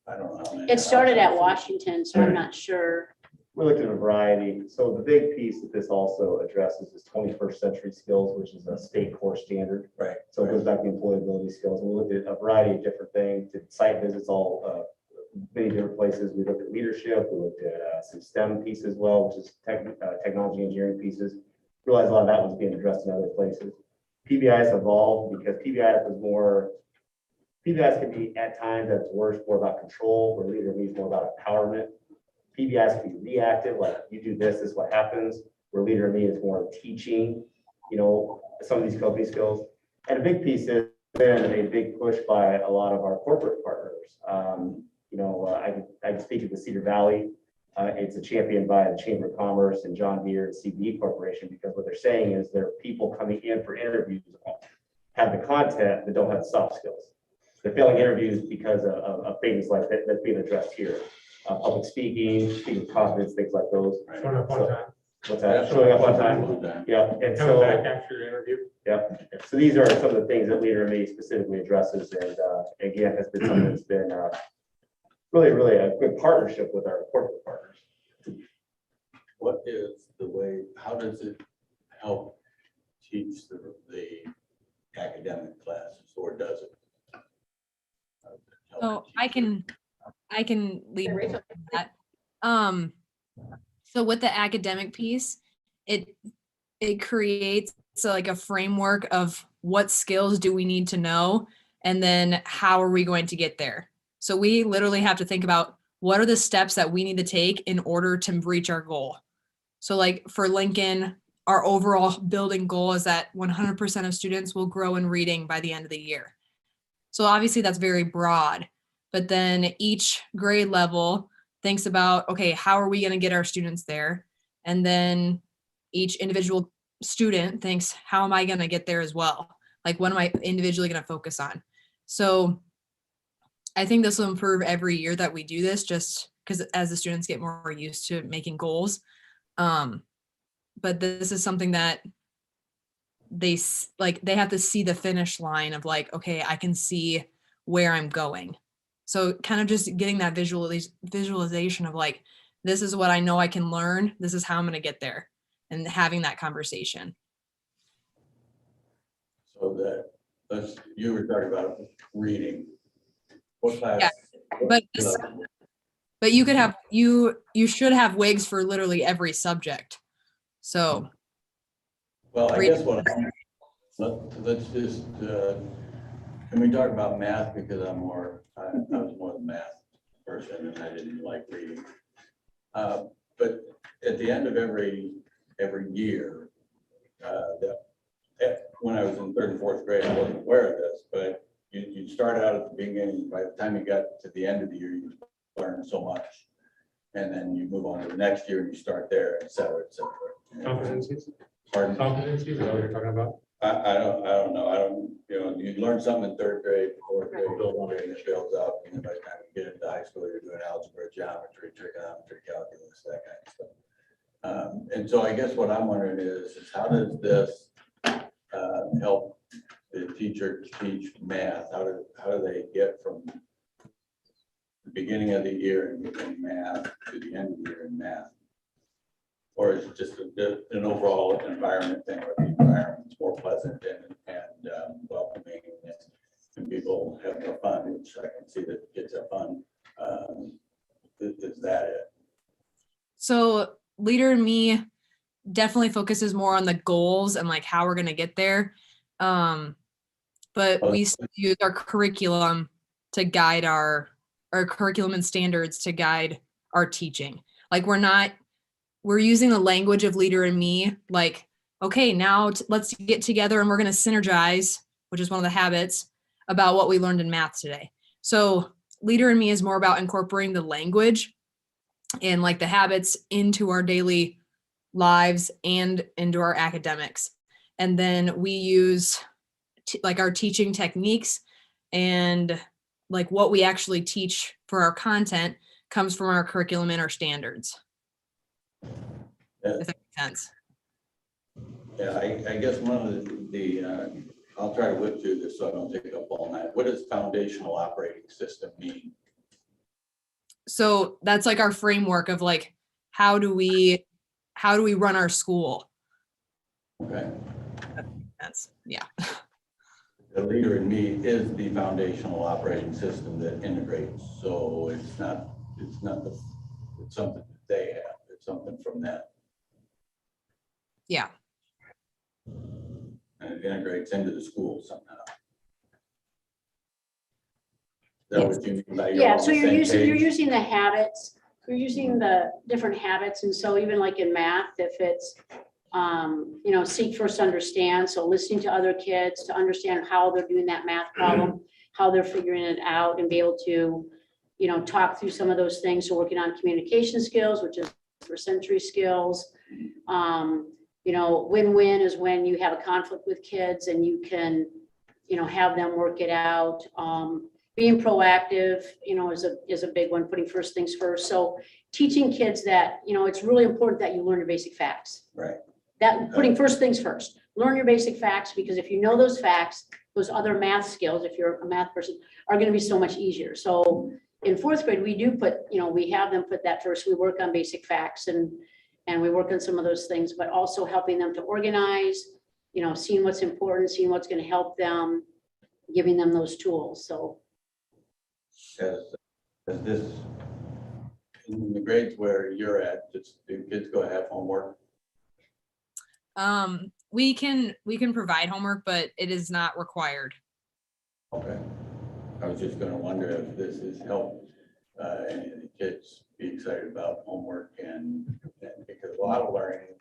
I don't know. how many It started at outside- Washington, so I'm not sure. We looked at a variety. So the big piece that this also addresses is 21st century skills, which is a state core standard. Right. So it goes back to employability skills. And we looked at a variety of different things, did site visits all many different places. We looked at leadership, we looked at some STEM pieces as well, which is technology engineering pieces. Realized a lot of that was being addressed in other places. PBIS evolved because PBIS can be at times at its worst more about control, where Leader in Me is more about empowerment. PBIS can be reactive, like you do this is what happens, where Leader in Me is more teaching, some of these coping skills. And a big piece has been a big push by a lot of our corporate partners. I can speak of the Cedar Valley. It's a champion by the Chamber of Commerce and John Deere and CBE Corporation, because what they're saying is there are people coming in for interviews, have the content, but don't have the soft skills. They're failing interviews because of things like that that's being addressed here. Public speaking confidence, things like those. Showing up on time. What's that? Showing up on time. Yeah, and Coming back so, after your interview. yeah, so these are some of the things that Leader in Me specifically addresses, and again, has been something that's been really a good partnership with our corporate partners. What is the way, how does it help teach the academic classes, or does it? How does it help So teach I can lead with that. So with the academic piece, it creates like a framework of what skills do we need to know, and then how are we going to get there. So we literally have to think about what are the steps that we need to take in order to reach our goal. So like for Lincoln, our overall building goal is that 100% of students will grow in reading by the end of the year. So obviously that's very broad, but then each grade level thinks about, okay, how are we going to get our students there? And then each individual student thinks, how am I going to get there as well? Like, what am I individually going to focus on? So I think this will improve every year that we do this, just because as the students get more used to making goals. But this is something that they have to see the finish line of like, okay, I can see where I'm going. So kind of just getting that visualization of like, this is what I know I can learn. This is how I'm going to get there, and having that conversation. So you were talking about reading. What class? Yeah, but you could have, you should have WIGs for literally every subject. So. Well, I guess let's just, can we talk about math, because I was more the math person and I didn't like reading. But at the end of every year, when I was in 3rd and 4th grade, I wasn't aware of this, but you start out at the beginning. By the time you got to the end of the year, you learn so much. And then you move on to the next year and you start there, et cetera, et cetera. Competencies? Pardon? Competencies, is that what you're talking about? I don't know. You learn something in 3rd grade, 4th grade, 5th grade, and it builds up. And by the time you get into high school, you're doing algebra, geometry, trigonometry, calculus, that kind of stuff. And so I guess what I'm wondering is how does this help the teacher teach math? How do they get from the beginning of the year in math to the end of the year in math? Or is it just an overall environment thing, where the environment's more pleasant and welcoming, and people have more fun, which I can see that kids have fun. Is that it? So Leader in Me definitely focuses more on the goals and like how we're going to get there. But we still use our curriculum to guide our curriculum and standards to guide our teaching. Like we're using the language of Leader in Me, like, okay, now let's get together and we're going to synergize, which is one of the habits, about what we learned in math today. So Leader in Me is more about incorporating the language and like the habits into our daily lives and into our academics. And then we use like our teaching techniques, and like what we actually teach for our content comes from our curriculum and our standards. If that makes sense. Yeah, I guess one of the I'll try to whip through this so I don't take up all night. What does foundational operating system mean? So that's like our framework of like, how do we run our school? Okay. Yeah. The Leader in Me is the foundational operating system that integrates. So it's something that they have. It's something from them. Yeah. And it integrates into the school somehow. Is that what you mean by Yeah, so you're using the habits, you're using the different habits. And so even like in math, if it's, seek first, understand. So listening to other kids to understand how they're doing that math problem, how they're figuring it out, and be able to, talk through some of those things. So working on communication skills, which is for sensory skills. Win-win is when you have a conflict with kids and you can, have them work it out. Being proactive, is a big one, putting first things first. So teaching kids that, it's really important that you learn your basic facts. Right. That putting first things first, learn your basic facts, because if you know those facts, those other math skills, if you're a math person, are going to be so much easier. So in 4th grade, we do put, we have them put that first. We work on basic facts and we work on some of those things, but also helping them to organize, seeing what's important, seeing what's going to help them, giving them those tools. So as this, in the grades where you're at, do kids go have homework? we can provide homework, but it is not required. Okay. I was just gonna wonder if this has helped any of the kids be excited about homework and because a lot of learning,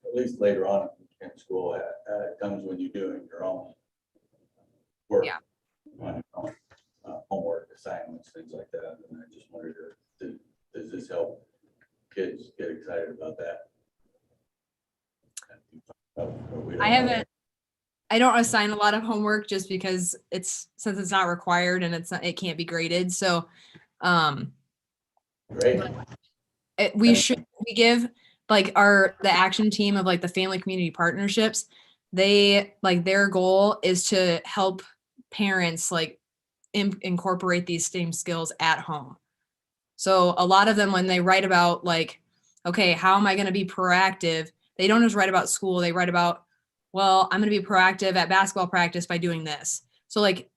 at least later on in school, comes when you're doing your own work. Yeah. On your own, homework, assignments, things like that. And I just wondered, does this help kids get excited about that? I don't assign a lot of homework just because since it's not required and it can't be graded. So, Great. we give like the action team of like the family community partnerships. They like their goal is to help parents like incorporate these STEAM skills at home. So a lot of them, when they write about like, okay, how am I going to be proactive? They don't just write about school. They write about, well, I'm going to be proactive at basketball practice by doing this. So like,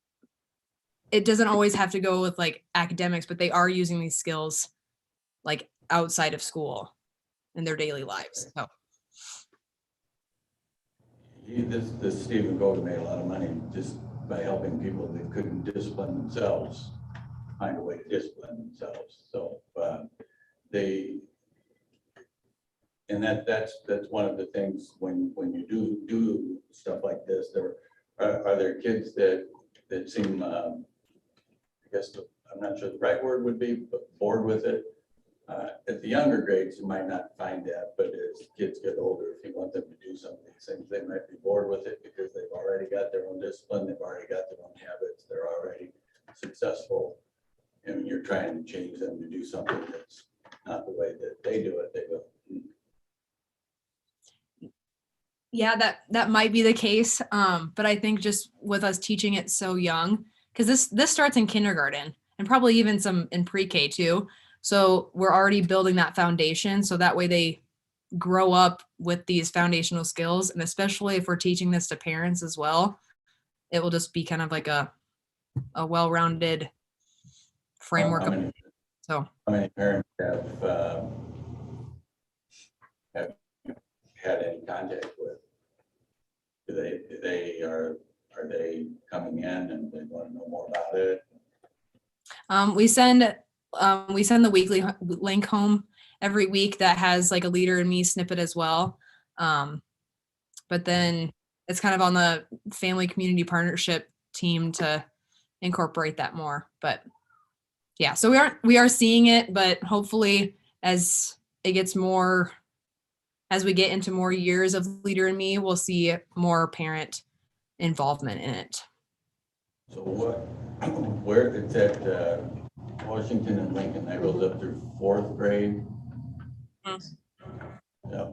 it doesn't always have to go with like academics, but they are using these skills like outside of school in their daily lives. So. This Stephen Golden made a lot of money just by helping people that couldn't discipline themselves, find a way to discipline themselves. So that's one of the things when you do stuff like this, are there kids that seem, I guess I'm not sure the right word would be, but bored with it. At the younger grades, you might not find that, but as kids get older, if you want them to do some of these things, they might be bored with it because they've already got their own discipline, they've already got their own habits, they're already successful. And you're trying to change them to do something that's not the way that they do it, they go. Yeah, that might be the case. But I think just with us teaching it so young, because this starts in kindergarten and probably even some in pre-K too. So we're already building that foundation. So that way they grow up with these foundational skills. And especially if we're teaching this to parents as well, it will just be kind of like a well-rounded framework. How many parents have had any contact with? Are they coming in and they want to know more about it? We send the weekly link home every week that has like a Leader in Me snippet as well. But then it's kind of on the family community partnership team to incorporate that more. But yeah, so we are seeing it, but hopefully as it gets more, as we get into more years of Leader in Me, we'll see more parent involvement in it. So where it's at Washington and Lincoln, that goes up through 4th grade. Yeah.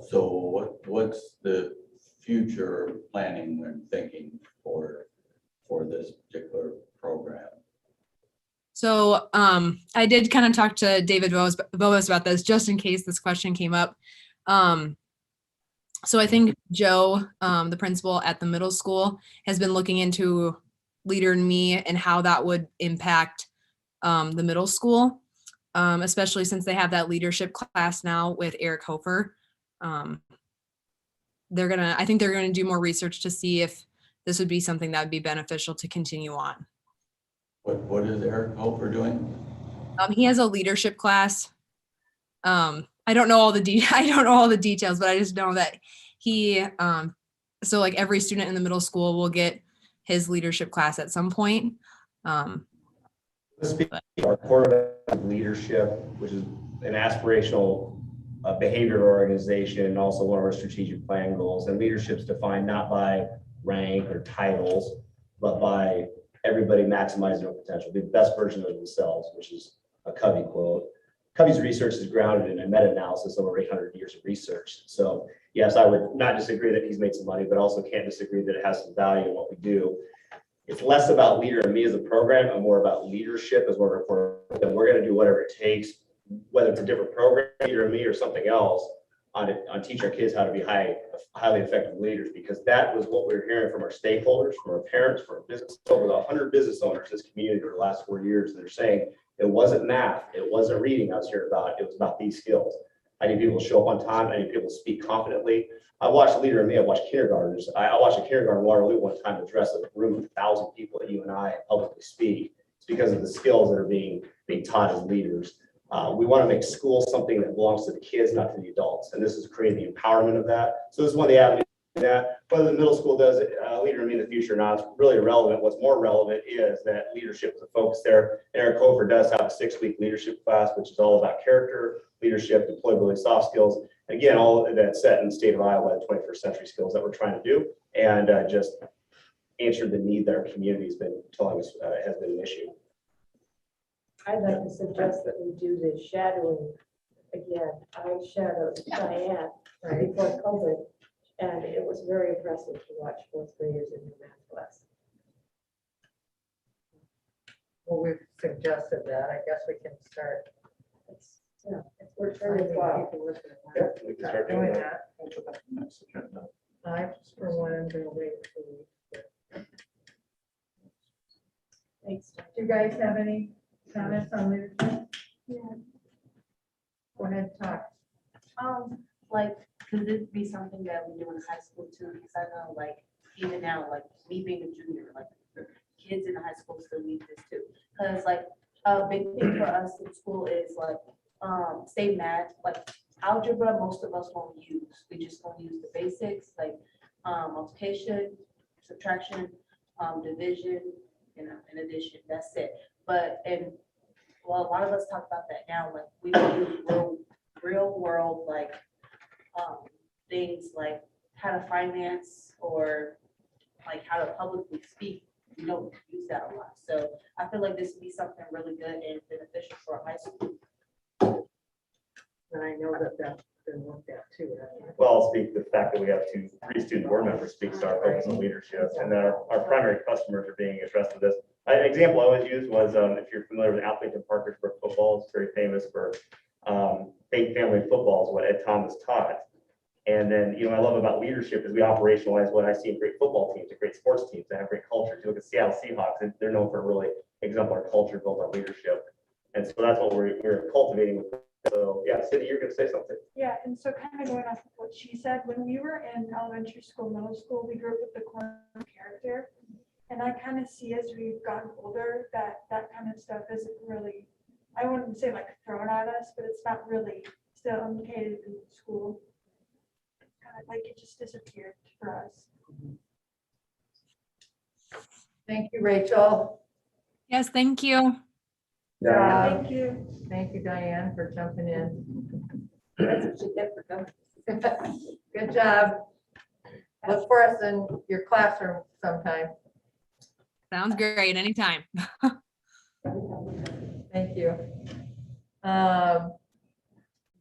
So what's the future planning and thinking for this particular program? So I did kind of talk to David Boas about this just in case this question came up. So I think Joe, the principal at the middle school, has been looking into Leader in Me and how that would impact the middle school, especially since they have that leadership class now with Eric Hofer. I think they're gonna do more research to see if this would be something that would be beneficial to continue on. What is Eric Hofer doing? He has a leadership class. I don't know all the details, but I just know that he, so like every student in the middle school will get his leadership class at some point. Our core leadership, which is an aspirational behavioral organization, and also one of our strategic plan goals. And leadership is defined not by rank or titles, but by everybody maximizing their potential, be the best version of themselves, which is a Covey quote. Covey's research is grounded in a meta-analysis of over 800 years of research. So yes, I would not disagree that he's made some money, but also can't disagree that it has some value in what we do. It's less about Leader in Me as a program and more about leadership as we're going to do whatever it takes, whether it's a different program, Leader in Me or something else, on teach our kids how to be highly effective leaders, because that was what we were hearing from our stakeholders, from our parents, from our business, over 100 business owners in this community over the last 4 years. They're saying it wasn't math, it wasn't reading I was hearing about, it was about these skills. I need people to show up on time. I need people to speak confidently. I watched Leader in Me. I watched kindergartners. I watched a kindergarten in Waterloo one time address a room of 1,000 people at UNI and publicly speak. It's because of the skills that are being taught as leaders. We want to make school something that belongs to the kids, not to the adults. And this is creating the empowerment of that. So this is one of the avenues that whether the middle school does it, Leader in Me in the future or not, it's really irrelevant. What's more relevant is that leadership is a focus there. Eric Hofer does have a 6-week leadership class, which is all about character, leadership, employability, soft skills. And again, all of that's set in the state of Iowa, the 21st century skills that we're trying to do, and just answer the need that our community has been telling us has been an issue. I'd like to suggest that we do the shadowing again. I shadowed Diane before COVID, and it was very impressive to watch 4th graders in the math class. Well, we've suggested that. I guess we can start. Yeah, it's worked very well. Yeah, we can start doing that. I, for one, am going to wait for you. Thanks. Do you guys have any comments on leadership? Yeah. Go ahead, talk. Like, could this be something that we do in high school too? Because I know, like, even now, like me being a junior, like kids in high school still need this too. Because like a big thing for us in school is like say math, like algebra, most of us won't use. We just don't use the basics like multiplication, subtraction, division, you know, in addition. That's it. But well, a lot of us talk about that now. Like we do real world like things like how to finance or like how to publicly speak. We don't use that a lot. So I feel like this would be something really good and beneficial for high school. And I know that that's been looked at too. Well, I'll speak to the fact that we have 3 student board members speak to our focus on leadership, and that our primary customers are being addressed with this. An example I always use was if you're familiar with Appleton Parkersburg football, it's very famous for faith family football is what Ed Thomas taught. And then, you know, I love about leadership is we operationalize what I see in great football teams, and great sports teams that have great culture. If you look at Seattle Seahawks, and they're known for a really exemplary culture built on leadership. And so that's what we're cultivating with. So yeah, Cindy, you're going to say something. Yeah, and so kind of going off of what she said, when we were in elementary school, middle school, we grew up with the core character. And I kind of see as we've gotten older that that kind of stuff isn't really, I wouldn't say like thrown at us, but it's not really still indicated in school. Kind of like it just disappeared for us. Thank you, Rachel. Yes, thank you. Thank you. Thank you, Diane, for jumping in. That's what you get for coming. Good job. Look for us in your classroom sometime. Sounds great. Anytime. Thank you. The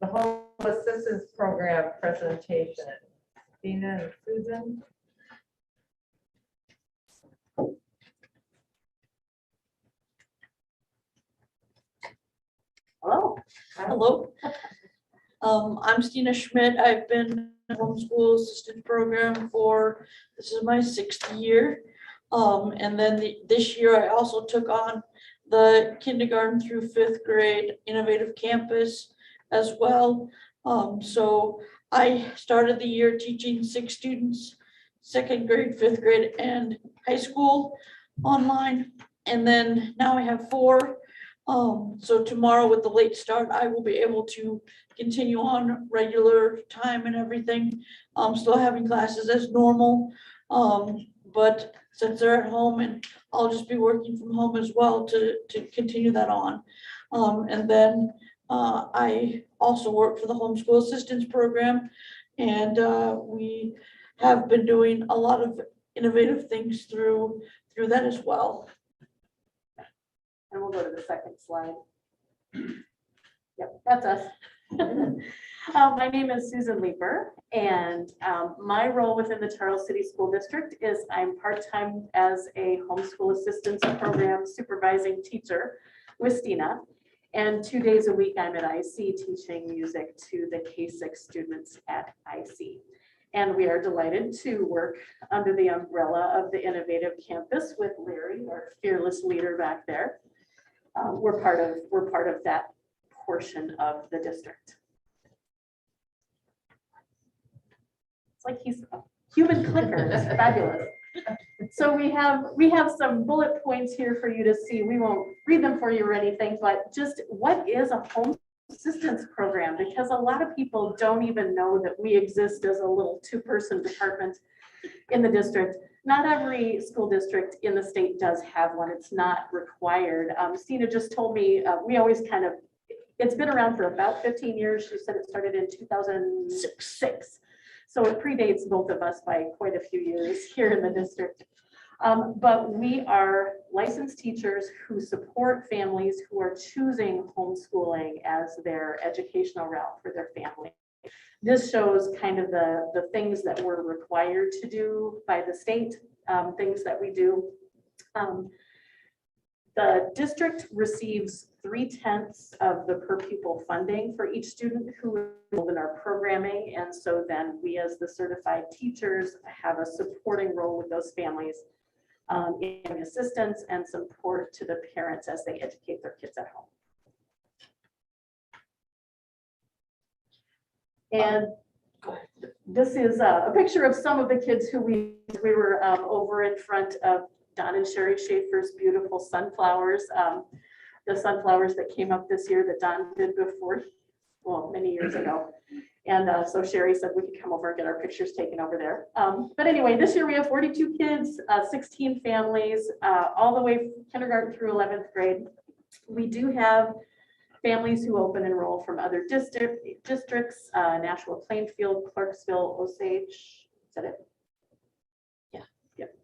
Home Assistance Program presentation. Dina and Susan. Hello. Hello. I'm Stina Schmidt. I've been in homeschool assistance program for, this is my 6th year. And then this year I also took on the kindergarten through 5th grade innovative campus as well. So I started the year teaching 6 students, 2nd grade, 5th grade, and high school online. And then now I have 4. So tomorrow with the late start, I will be able to continue on regular time and everything. Still having classes as normal. But since they're at home, and I'll just be working from home as well to continue that on. And then I also work for the homeschool assistance program, and we have been doing a lot of innovative things through that as well. And we'll go to the second slide. Yep, that's us. My name is Susan Leeper, and my role within the Charles City School District is I'm part-time as a homeschool assistance program supervising teacher with Stina. And 2 days a week, I'm at IC teaching music to the K-6 students at IC. And we are delighted to work under the umbrella of the Innovative Campus with Larry, our fearless leader back there. We're part of that portion of the district. It's like he's a human clicker. It's fabulous. So we have some bullet points here for you to see. We won't read them for you or anything, but just what is a home assistance program? Because a lot of people don't even know that we exist as a little 2-person department in the district. Not every school district in the state does have one. It's not required. Stina just told me, we always kind of, it's been around for about 15 years. She said it started in 2006. So it predates both of us by quite a few years here in the district. But we are licensed teachers who support families who are choosing homeschooling as their educational route for their family. This shows kind of the things that we're required to do by the state, things that we do. The district receives 3/10 of the per pupil funding for each student who is enrolled in our programming. And so then we as the certified teachers have a supporting role with those families in assistance and support to the parents as they educate their kids at home. And this is a picture of some of the kids who we were over in front of Don and Sherry Schaefer's beautiful sunflowers. The sunflowers that came up this year that Don did before, well, many years ago. And so Sherry said we could come over and get our pictures taken over there. But anyway, this year we have 42 kids, 16 families, all the way from kindergarten through 11th grade. We do have families who open enroll from other districts, Nashua, Plainfield, Clarksville, Osage. Is that it? Yeah, yep.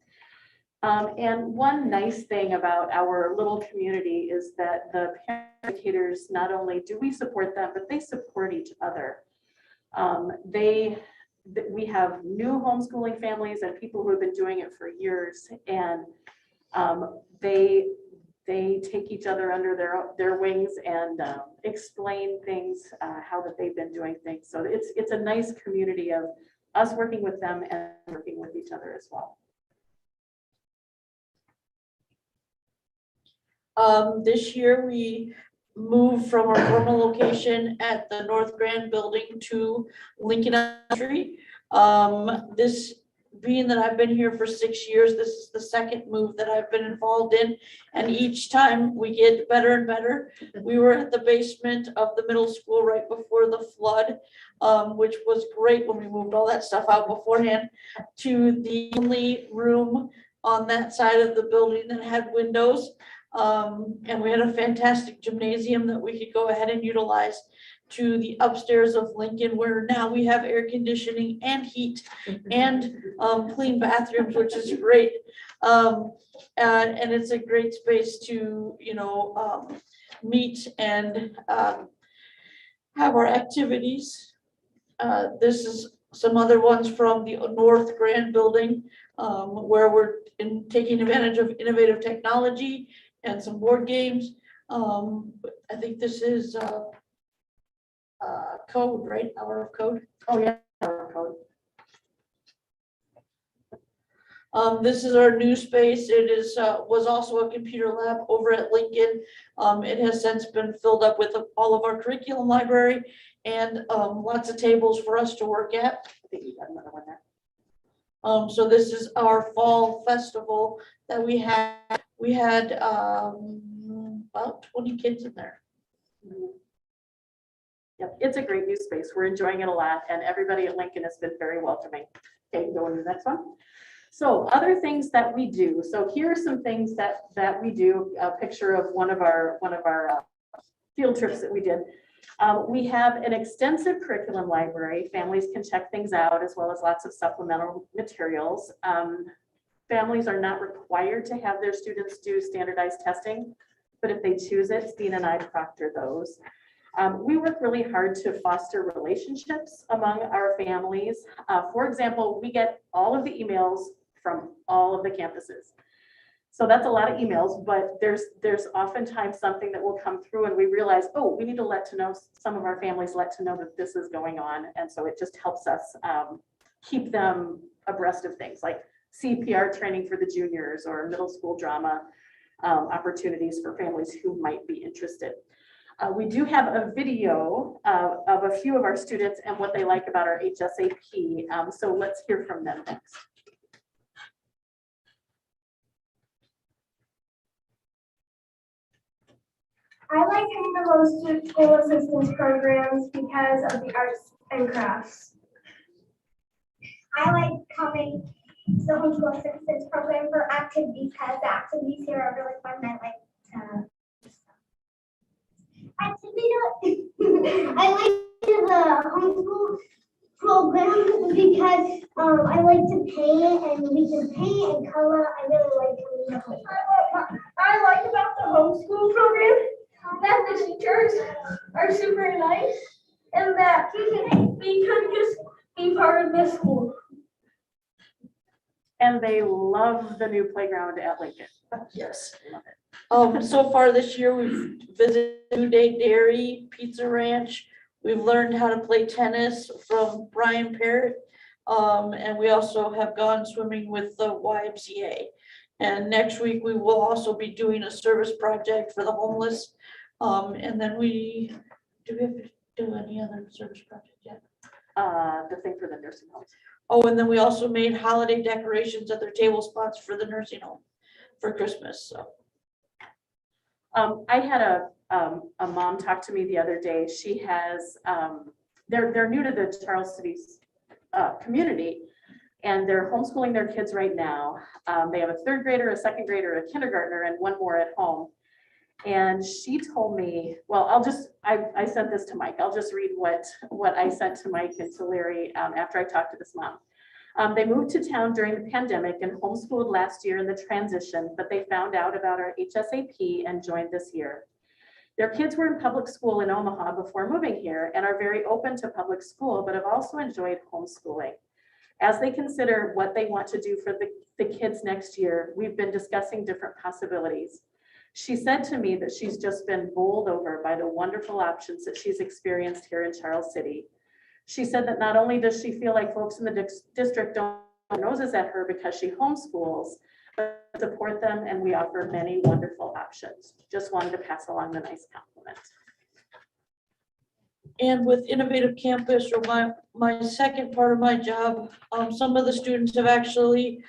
And one nice thing about our little community is that the parent educators, not only do we support them, but they support each other. We have new homeschooling families and people who have been doing it for years, and they take each other under their wings and explain things, how that they've been doing things. So it's a nice community of us working with them and working with each other as well. This year we moved from our former location at the North Grand building to Lincoln Elementary. This being that I've been here for 6 years, this is the second move that I've been involved in, and each time we get better and better. We were at the basement of the middle school right before the flood, which was great when we moved all that stuff out beforehand, to the only room on that side of the building that had windows. And we had a fantastic gymnasium that we could go ahead and utilize, to the upstairs of Lincoln, where now we have air conditioning and heat and clean bathrooms, which is great. And it's a great space to, meet and have our activities. This is some other ones from the North Grand building, where we're taking advantage of innovative technology and some board games. I think this is code, right? Hour of Code. Oh yeah, Hour of Code. This is our new space. It is was also a computer lab over at Lincoln. It has since been filled up with all of our curriculum library and lots of tables for us to work at. I think you got another one there. So this is our fall festival that we had. We had about 20 kids in there. Mm-hmm. Yep, it's a great new space. We're enjoying it a lot, and everybody at Lincoln has been very welcoming. Okay, go on to the next one. So other things that we do. So here are some things that we do. A picture of one of our field trips that we did. We have an extensive curriculum library. Families can check things out, as well as lots of supplemental materials. Families are not required to have their students do standardized testing, but if they choose it, Stina and I proctor those. We work really hard to foster relationships among our families. For example, we get all of the emails from all of the campuses. So that's a lot of emails, but there's oftentimes something that will come through and we realize, oh, we need to let to know, some of our families let to know that this is going on. And so it just helps us keep them abreast of things like CPR training for the juniors or middle school drama opportunities for families who might be interested. We do have a video of a few of our students and what they like about our HSAP. So let's hear from them next. I like coming to most school assistance programs because of the arts and crafts. I like coming to the homeschool assistance program for activities because the activities here are really fun and I like to. I like the homeschool program because I like to paint and we can paint and color. I really like coming to homeschool. I like about the homeschool program that the teachers are super nice and that we can just be part of the school. And they love the new playground at Lincoln. Yes. Love it. So far this year, we've visited New Day Dairy, Pizza Ranch. We've learned how to play tennis from Brian Parrott. And we also have gone swimming with the YMCA. And next week, we will also be doing a service project for the homeless. And then do we have to do any other service project yet? The thing for the nursing homes. Oh, and then we also made holiday decorations at their table spots for the nursing home for Christmas, so. I had a mom talk to me the other day. She has, they're new to the Charles City community, and they're homeschooling their kids right now. They have a third grader, a second grader, a kindergartner, and one more at home. And she told me, well, I sent this to Mike. I'll just read what I sent to Mike and to Larry after I talked to this mom. They moved to town during the pandemic and homeschooled last year in the transition, but they found out about our HSAP and joined this year. Their kids were in public school in Omaha before moving here and are very open to public school, but have also enjoyed homeschooling. As they consider what they want to do for the kids next year, we've been discussing different possibilities. She said to me that she's just been bowled over by the wonderful options that she's experienced here in Charles City. She said that not only does she feel like folks in the district don't turn their noses at her because she homeschools, but support them, and we offer many wonderful options. Just wanted to pass along the nice compliment. And with Innovative Campus, or my second part of my job, some of the students have actually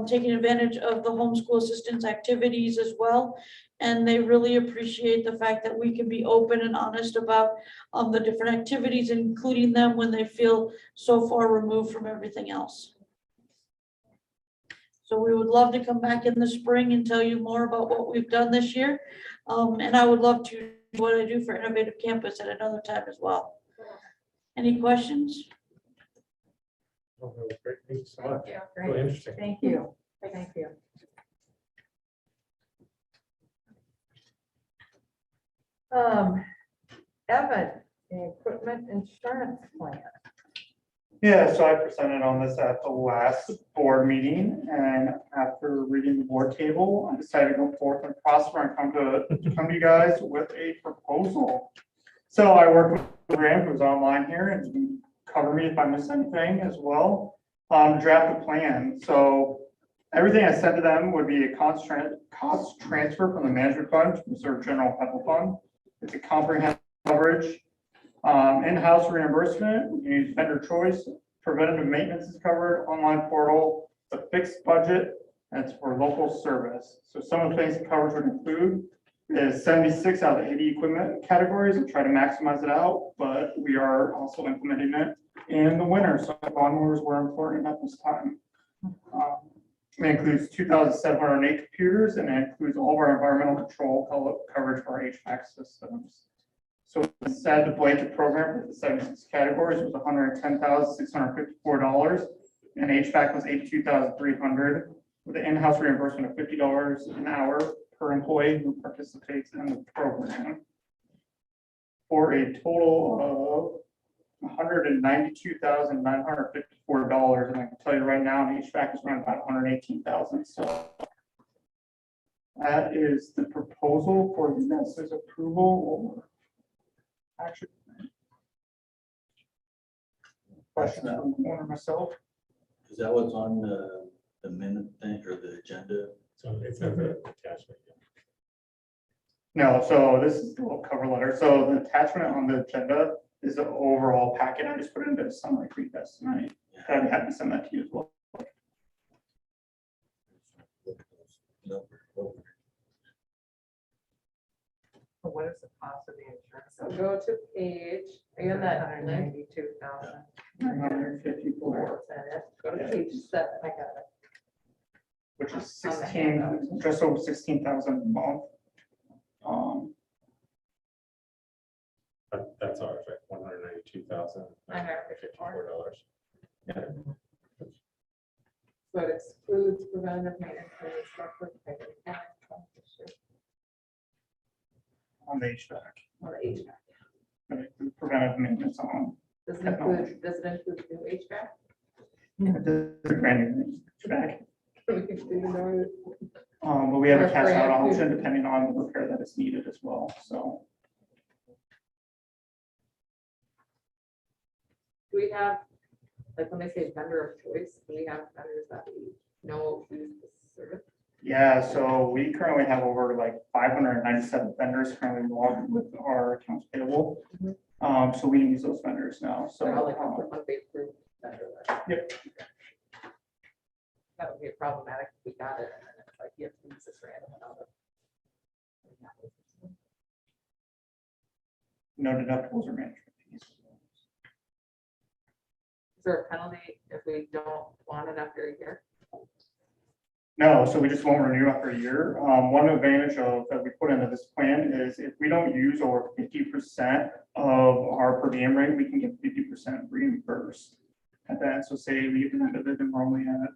taken advantage of the homeschool assistance activities as well. And they really appreciate the fact that we can be open and honest about the different activities, including them when they feel so far removed from everything else. So we would love to come back in the spring and tell you more about what we've done this year. And I would love to do what I do for Innovative Campus at another time as well. Any questions? Oh, that was great. Thank you so much. Yeah, Really great. interesting. Thank you. Thank you. Evan, the equipment insurance plan. Yeah, so I presented on this at the last board meeting, and after reading the board table, I decided to go forth and prosper and come to you guys with a proposal. So I worked with Graham, who's online here, and he can cover me if I miss anything as well. Draft a plan. So everything I sent to them would be a cost transfer from the management fund to reserve general capital fund. It's a comprehensive coverage. In-house reimbursement, we can use vendor choice, preventative maintenance is covered, online portal, the fixed budget, and it's for local service. So some of the things the coverage would include is 76 out of the 80 equipment categories and try to maximize it out, but we are also implementing it in the winter. So lawnmowers were important at this time. It includes 2,708 computers, and it includes all of our environmental control coverage for our HVAC systems. So instead, the blanket program for the 76 categories was $110,654, and HVAC was $82,300, with an in-house reimbursement of $50 an hour per employee who participates in the program, for a total of $192,954. And I can tell you right now, an HVAC is around about $118,000. So that is the proposal for you guys' approval or action. Question from the owner myself. Is that what's on the minute thing or the agenda? So it's an attachment. No, so this is the little cover letter. So the attachment on the agenda is the overall packet. I just put it into a summary for you guys tonight. I'd be happy to send that to you as well. So what is the cost of the insurance? So go to page, are you on that link? 92,000. 954, Go to page 7. I got it. which is 16, just over 16,000 a month. That's ours, right? $192,954. Yeah. So it excludes preventative maintenance for the stuff for the On the HVAC, on the HVAC. and it includes preventive maintenance on. Does it Technology. include, does it include new HVAC? The brand new HVAC. Do you know? But we have a Or cash out brand new. option depending on the repair that is needed as well, so. Do we have, like when they say vendor of choice, do we have vendors that we know use this service? Yeah, so we currently have over like 597 vendors currently logged with our accounts payable. So we use those vendors now, so. They're all like one big group vendor. Yep. That would be problematic if we got it and then it's like, you have to use this random amount of. No deductibles or management fees. Is there a penalty if we don't want it after a year? No, so we just won't renew after a year. One advantage of that we put into this plan is if we don't use over 50% of our per diem rate, we can get 50% reimbursed at that. So say we get the end of it and we're only at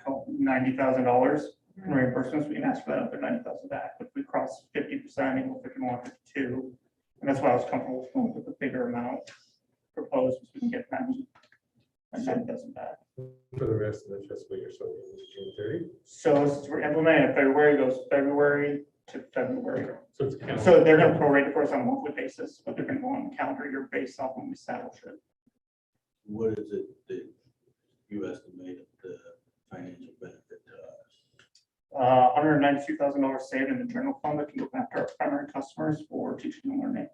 $90,000 in reimbursements, we can ask for that other 90,000 back. If we cross 50%, even if we can 152, and that's why I was comfortable with going with the bigger amount proposed, so we can get 90,000 back. For the rest of the fiscal year, so it's June 30. So since we're implementing in February, it goes February to February. So it's calendar. So they're gonna prorate it for us on a monthly basis, but they're gonna go on the calendar year based off when we establish it. What is it that you estimate the financial benefit to us? $192,000 saved in the general fund that can go back to our primary customers for teaching and learning.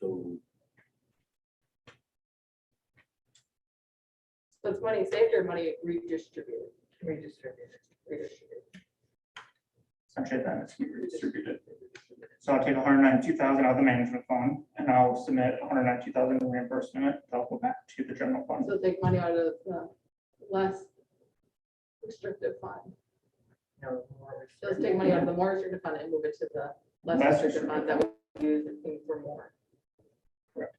So So it's money saved or money redistributed? Redistributed. Essentially, then it's gonna be redistributed. So I'll take 192,000 out of the management fund and I'll submit 192,000 in reimbursement. That'll go back to the general fund. So take money out of the less restrictive fund. No, more So let's take money out of the more restrictive fund and move it to the less restrictive fund that we use and think for more. Correct.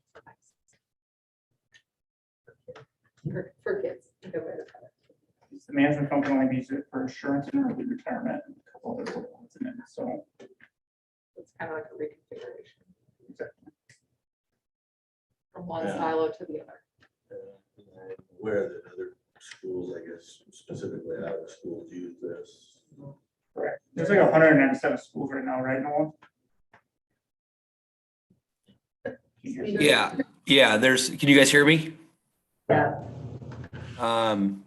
For kids. Good way to put it. The management fund can only be used for insurance and early retirement and a couple other little ones in it. So It's kind of like a reconfiguration exactly. from one Yeah. silo to the other. I'm aware that other schools, I guess specifically Iowa schools, use this. Correct. There's like 197 schools right now, right, Noel? Yeah, can you guys hear me? Yeah.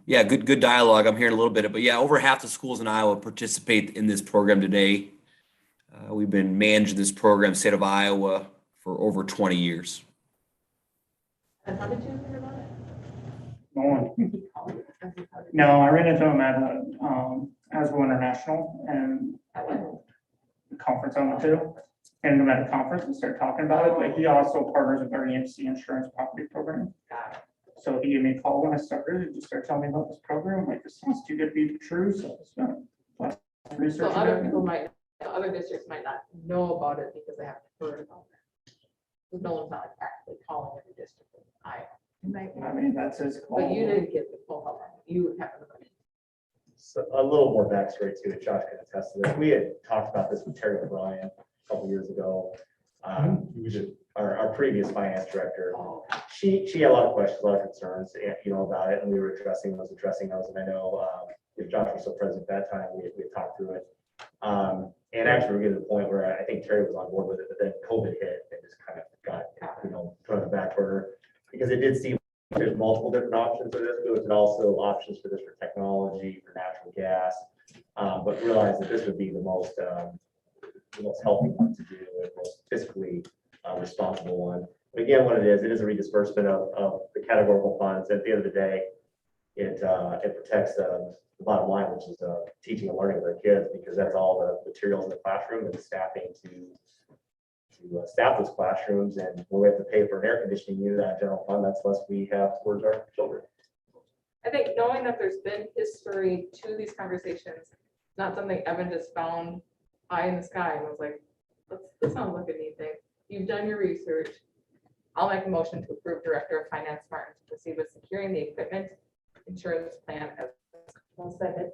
Yeah, good dialogue. I'm hearing a little bit, but yeah, over half the schools in Iowa participate in this program today. We've been managing this program, state of Iowa, for over 20 years. And how did you hear about it? No one. No, I ran into him at Asbo International and the conference I went to. And him at a conference and started talking about it, but he also partners with our EMC insurance property program. So he gave me a call when I started and just started telling me about this program. Like, this sounds too good to be true. So I spent lots of research. So other people might, other districts might not know about it because they haven't heard about it. Because no one's not like actively calling every district in Iowa. I mean, that's his call. But you didn't get the full help. You haven't heard it. So a little more backstory to it, Josh can attest to this. We had talked about this with Terry O'Brien a couple years ago. We did, our previous finance director, she had a lot of questions, a lot of concerns, about it, and we were addressing those. And I know if Josh was still present at that time, we had talked through it. And actually, we're getting to the point where I think Terry was on board with it, but then COVID hit and just kind of got, put on the back burner because it did seem like there's multiple different options for this, but it's also options for this for technology, for natural gas. But realized that this would be the most the most healthy one to do, and most fiscally responsible one. But again, what it is a redisbursement of the categorical funds. At the end of the day, it protects the bottom line, which is teaching and learning of their kids, because that's all the materials in the classroom and the staffing to staff those classrooms. And when we have to pay for an air conditioning unit out of general fund, that's less we have towards our children. I think knowing that there's been history to these conversations, not something Evan just found high in the sky and was like, this sounds like a neat thing. You've done your research. I'll make a motion to approve Director of Finance Martin to proceed with securing the equipment insurance plan as. One second.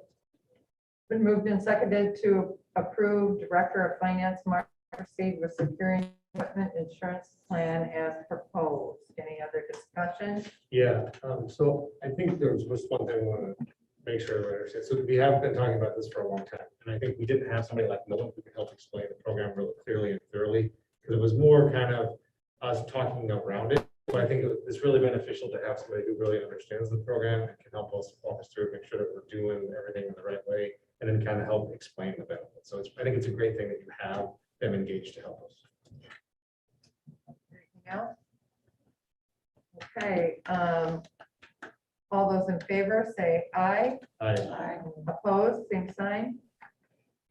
Been moved and seconded to approve Director of Finance Martin proceed with securing equipment insurance plan as proposed. Any other discussion? Yeah, so I think there's just one thing I want to make sure everyone understands. So we have been talking about this for a long time, and I think we didn't have somebody like Nolan who could help explain the program really clearly and thoroughly, because it was more kind of us talking around it. But I think it's really beneficial to have somebody who really understands the program and can help us walk us through, make sure that we're doing everything in the right way, and then kind of help explain the benefits. So I think it's a great thing that you have them engaged to help us. Anything else? Okay, all those in favor say aye. Aye. Opposed, same sign.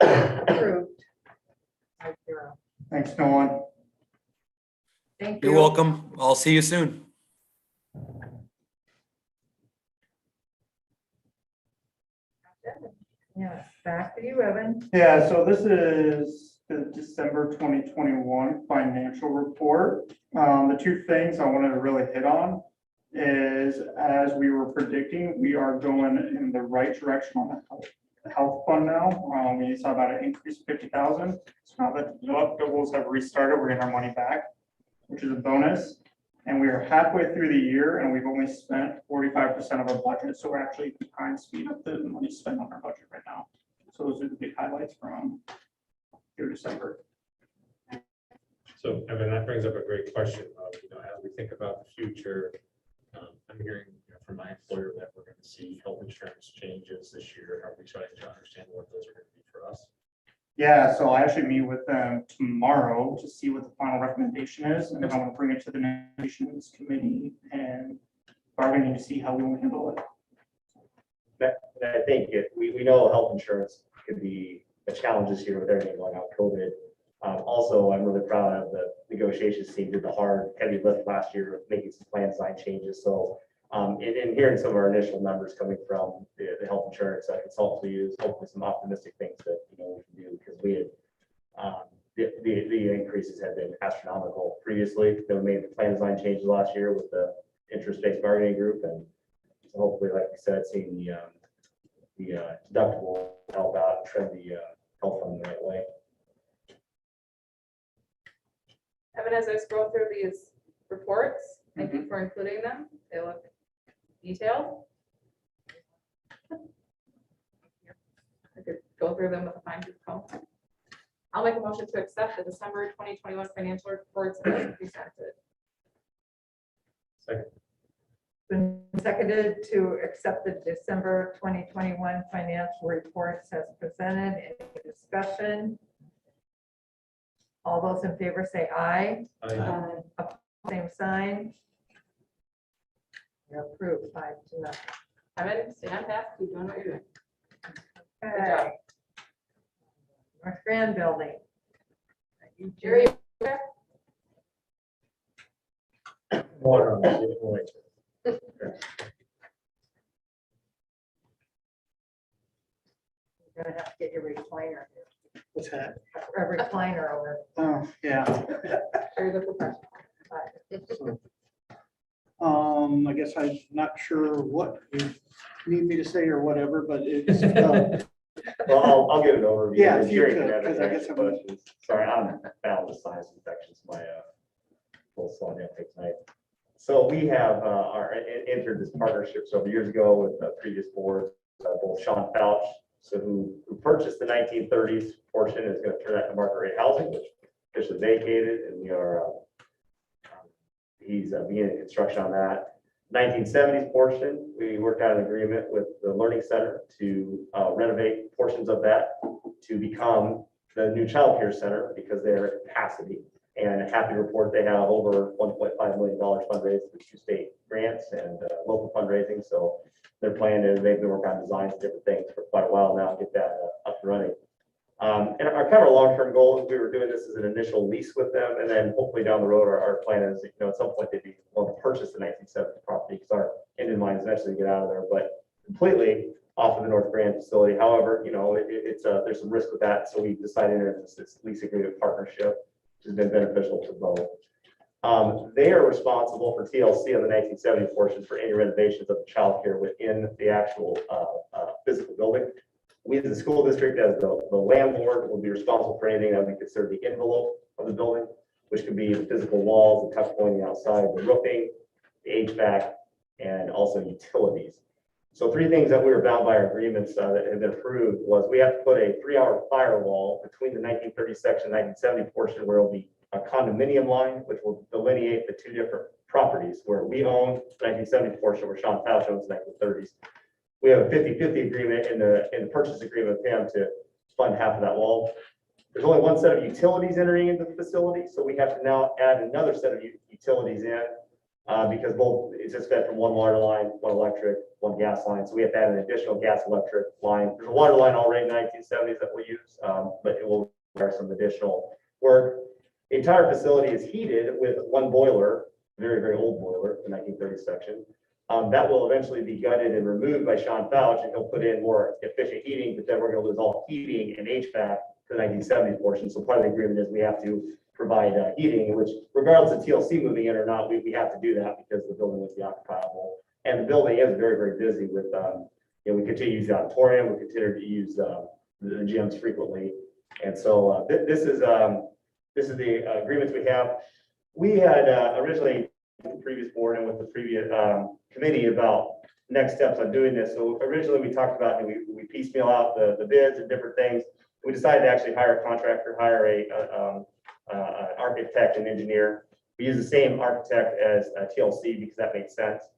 Approved. 5-0. Thanks, Nolan. Thank you. You're welcome. I'll see you soon. Yes, back to you, Evan. Yeah, so this is the December 2021 financial report. The two things I wanted to really hit on is, as we were predicting, we are going in the right direction on the health fund now. We saw about an increase of 50,000. So now that the deductibles have restarted, we're getting our money back, which is a bonus. And we are halfway through the year and we've only spent 45% of our budget. So we're actually behind speed of the money spent on our budget right now. So those are the big highlights from through December. So, Evan, that brings up a great question. As we think about the future, I'm hearing from my employer that we're going to see health insurance changes this year. Are we starting to understand what those are going to be for us? Yeah, so I actually meet with them tomorrow to see what the final recommendation is, and then I want to bring it to the negotiations committee and bargaining to see how we want to handle it. I think we know health insurance could be a challenge this year with everything going on with COVID. Also, I'm really proud of the negotiations team did the hard, heavy lift last year of making some plan design changes. So, and hearing some of our initial numbers coming from the health insurance consultants we use, hopefully some optimistic things that we can do, because we had the increases had been astronomical previously. They made the plan design changes last year with the interest-based bargaining group, and so hopefully, like we said, seeing the deductible help out and trend the health fund the right way. Evan, as I scroll through these reports, thank you for including them. They look detailed. I could go through them with a fine-tooth comb. I'll make a motion to accept the December 2021 financial reports as presented. Second. Been seconded to accept the December 2021 financial reports as presented. Any discussion? All those in favor say aye. Aye. Same sign. You're approved 5-0. Evan, stay on task, keep doing what you're doing. Okay. North Grand Building. Jerry, Water on the point. You're gonna have to get your recliner here. What's that? A recliner over. Oh, yeah. Jerry, the professional. I guess I'm not sure what you need me to say or whatever, but it's, Well, I'll give an overview. Yeah, if you Jerry could, can add 'cause I guess extra I'm- questions. Sorry, I'm battling with sinus infections. My full slide takes tonight. So we have entered this partnership several years ago with the previous board, both Sean Fouch, so who purchased the 1930s portion, is going to turn that to market rate housing, which officially vacated, and we are he's beginning construction on that. 1970s portion, we worked out an agreement with the Learning Center to renovate portions of that to become the new child care center because they're at capacity. And happy to report they have over $1.5 million fundraised through 2 state grants and local fundraising. So their plan is they've been working on designs and different things for quite a while now to get that up and running. And our kind of long-term goal is we were doing this as an initial lease with them, and then hopefully down the road, our plan is, at some point they'd be willing to purchase the 1970 property because our end in mind is eventually to get out of there, but completely off of the North Grand facility. However, there's some risk with that, so we decided to enter into this lease agreement partnership, which has been beneficial to both. They are responsible for TLC on the 1970 portions for any renovations of the childcare within the actual physical building. We, as the school district, as the landlord, will be responsible for anything that we consider the envelope of the building, which could be the physical walls, the touch pointing outside, the roofing, the HVAC, and also utilities. So 3 things that we were bound by our agreements that have been approved was we have to put a 3-hour firewall between the 1930 section and 1970 portion where it'll be a condominium line, which will delineate the 2 different properties where we own the 1970 portion, where Sean Fauch owns the 1930s. We have a 50-50 agreement in the purchase agreement with them to fund half of that wall. There's only 1 set of utilities entering into the facility, so we have to now add another set of utilities in because both it's just fed from 1 water line, 1 electric, 1 gas line. So we have to add an additional gas electric line. There's a water line already in the 1970s that we'll use, but it will require some additional work. The entire facility is heated with 1 boiler, very, very old boiler, the 1930s section. That will eventually be gutted and removed by Sean Fauch, and he'll put in more efficient heating, but then we're going to lose all heating and HVAC to the 1970 portion. So part of the agreement is we have to provide heating, which regardless of TLC moving in or not, we have to do that because the building would be occupiable. And the building is very, very busy with, we continue to use the auditorium, we continue to use the gyms frequently. And so this is the agreements we have. We had originally with the previous board and with the previous committee about next steps on doing this. So originally we talked about, we piecemeal out the bids and different things. We decided to actually hire a contractor, hire an architect and engineer. We use the same architect as TLC because that makes sense.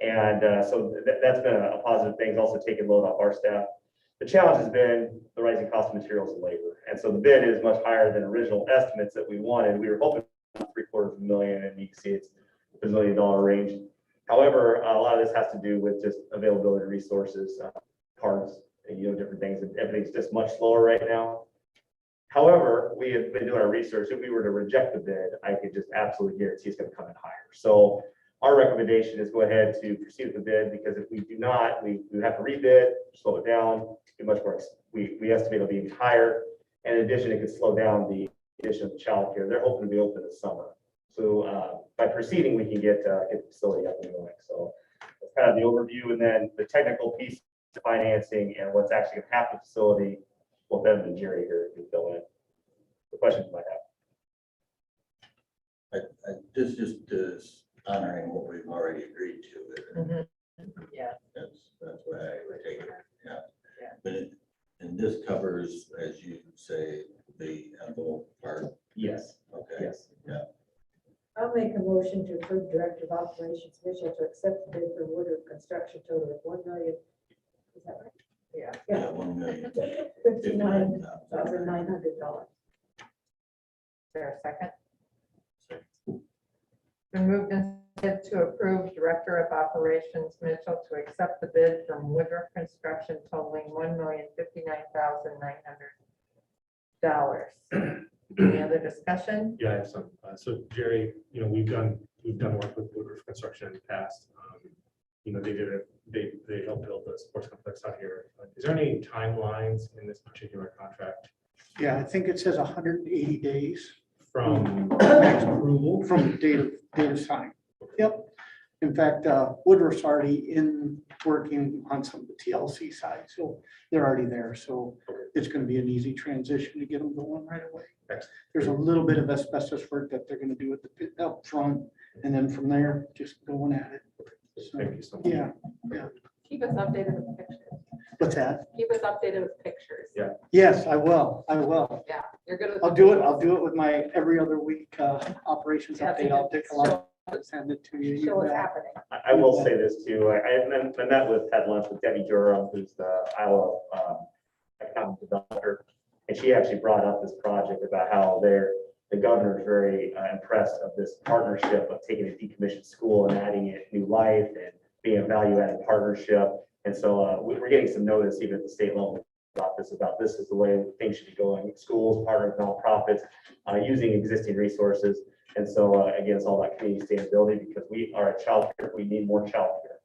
And so that's been a positive thing. It's also taken load off our staff. The challenge has been the rising cost of materials and labor. And so the bid is much higher than original estimates that we wanted. We were hoping $750,000, and you can see it's the $1 million range. However, a lot of this has to do with just availability of resources, parts, and different things. And everything's just much slower right now. However, we have been doing our research. If we were to reject the bid, I could just absolutely guarantee it's going to come in higher. So our recommendation is go ahead to proceed with the bid, because if we do not, we have to rebid, slow it down, be much more. We estimate it'll be even higher. And in addition, it could slow down the addition of childcare. They're hoping to be open this summer. So by proceeding, we can get the facility up and going. So that's kind of the overview, and then the technical piece, financing, and what's actually going to happen to the facility. Well, Ben and Jerry here can fill in the questions you might have. This just is honoring what we've already agreed to. Yeah. That's what I would take it. Yeah. But and this covers, as you say, the envelope part. Yes. Okay. Yes. Yeah. I'll make a motion to approve Director of Operations Mitchell to accept the bid for Woodruff Construction total of $1 million. Is that right? Yeah. Yeah, $1,059,900. $59,900. Is there a second? Been moved and seconded to approve Director of Operations Mitchell to accept the bid from Woodruff Construction totaling $1,059,900. Any other discussion? Yeah, I have some. So Jerry, we've done work with Woodruff Construction in the past. They helped build the sports complex out here. Is there any timelines in this particular contract? Yeah, I think it says 180 days From approval? from the date of sign. Yep. In fact, Woodruff's already working on some of the TLC side, so they're already there. So it's going to be an easy transition to get them going right away. There's a little bit of asbestos work that they're going to do at the pit up front, and then from there, just going at it. So, thank you so much. Yeah. Keep us updated with pictures. What's that? Keep us updated with pictures. Yeah. Yes, I will. Yeah, you're good with. I'll do it. I'll do it with my every other week operations Yeah, update. I'll take a lot and send it to you. Show what's bet. happening. I will say this too. I had lunch with Debbie Durham, who's the Iowa economic developer. And she actually brought up this project about how the governor is very impressed of this partnership of taking a decommissioned school and adding it new life and being a value-added partnership. And so we're getting some notice even at the state level about this is the way things should be going. Schools, partner with nonprofits, using existing resources. And so again, it's all about community sustainability because we are a child care. We need more child care.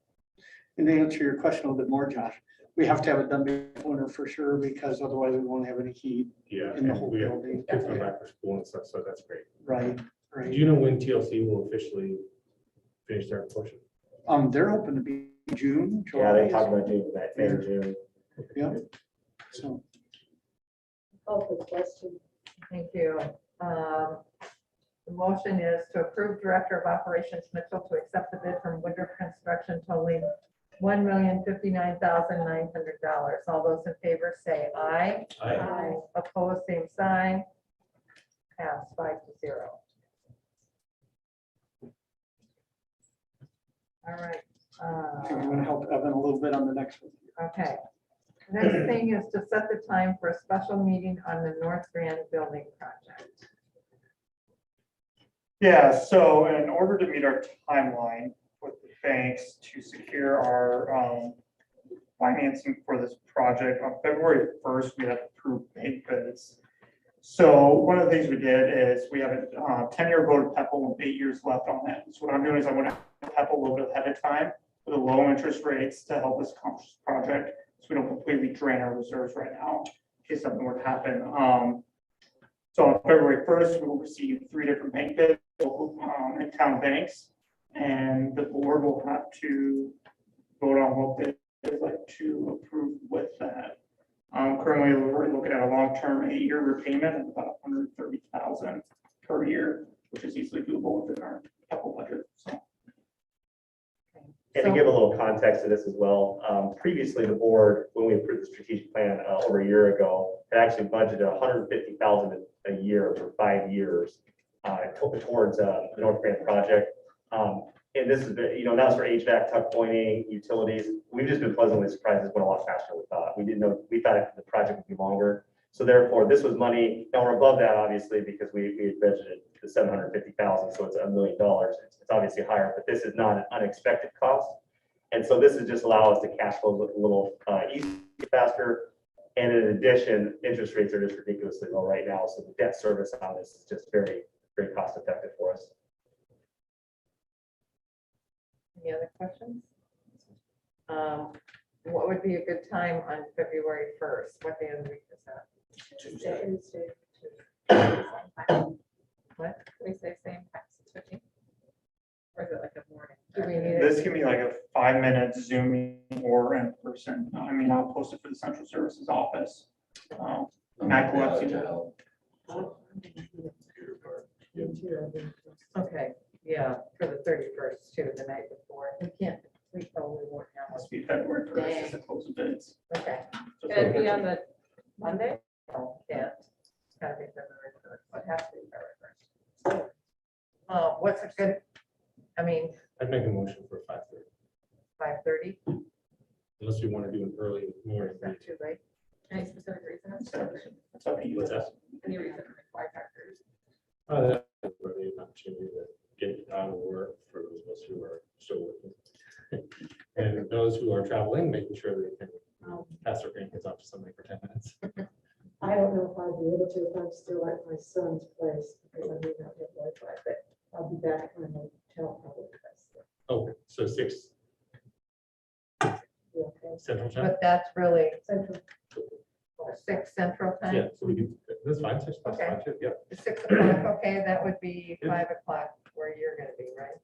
And to answer your question a little bit more, Josh, we have to have it done before winter for sure, because otherwise we won't have any heat Yeah, in the and whole we have building. kids come back for school and stuff, so that's great. Right, Do right. you know when TLC will officially finish their portion? They're hoping to be June, July. Yeah, they talked about June, that May or June. Yeah. So. Oh, good question. Thank you. The motion is to approve Director of Operations Mitchell to accept the bid from Woodruff Construction totaling $1,059,900. All those in favor say aye. Aye. Opposed, same sign. Pass 5-0. All right. I'm gonna help Evan a little bit on the next one. Okay. Next thing is to set the time for a special meeting on the North Grand Building Project. Yeah, so in order to meet our timeline with the banks to secure our financing for this project, on February 1st, we had approved bank bids. So one of the things we did is we have a 10-year vote of PEPAL with 8 years left on it. So what I'm doing is I went to PEPAL a little bit ahead of time with the low interest rates to help us accomplish this project, so we don't completely drain our reserves right now in case something were to happen. So on February 1st, we will receive 3 different bank bids, in town banks, and the board will have to vote on what they would like to approve with that. Currently, we're looking at a long-term 8-year repayment of about $130,000 per year, which is easily doable within our capital budget. So. And to give a little context to this as well, previously the board, when we approved the strategic plan over a year ago, had actually budgeted $150,000 a year for 5 years towards the North Grand project. And this is, that was for HVAC, tuck pointing, utilities. We've just been pleasantly surprised. This went a lot faster than we thought. We thought the project would be longer. So therefore, this was money. Now we're above that, obviously, because we had budgeted the $750,000, so it's $1 million. It's obviously higher, but this is not an unexpected cost. And so this is just allow us to cash flow a little easier, faster. And in addition, interest rates are just ridiculously low right now. So the debt service on this is just very, very cost effective for us. Any other questions? What would be a good time on February 1st? What day of the week is that? Tuesday. What? Can we say same time, 6:15? Or is it like a morning? Do we need This it? can be like a 5-minute Zoom meeting or in person. I mean, I'll post it for the central services office. Matt Gillespie. Okay, yeah, for the 31st too, the night before. We can't, we probably won't have. Must be February 1st is the close of bids. Okay. So Can it be on the Monday? No, can't. It's gotta be February 1st. What has to be February 1st? What's a good, I mean, I'd make a motion for 5:30, 5:30? unless you want to do an early morning. Is that too late? Any specific reason? That's up to you. What's that? Any reason why factors? That's really an opportunity to get out of work for those of us who are still working. And those who are traveling, making sure they can pass their grandkids off to somebody for 10 minutes. I don't know if I'll be able to if I'm still at my son's place because I may not get Wi-Fi, but I'll be back at my hotel probably. Okay, so 6 Central Time? But that's really Central. 6 Central Time? Yeah, so we can, that's fine, 6 o'clock, Okay. fine too, yeah. 6 o'clock, okay, that would be 5 o'clock where you're gonna be, right?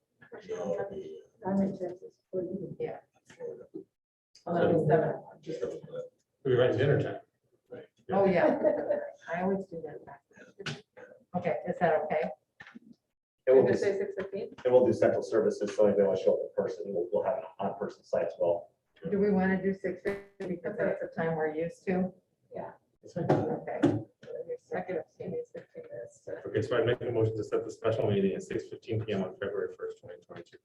I'm in Texas for you. Yeah. 11:07. We'll be right at dinner time. Oh, yeah. I always do that. Okay, is that okay? And we'll Can we do, say 6:15? and we'll do central services, so if they want to show up in person, we'll have an on-person site as well. Do we want to do 6:50 because that's the time we're used to? Yeah. Okay. I could abstain these 15 minutes to. Okay, so I'd make a motion to set the special meeting at 6:15 PM on February 1st, 2022,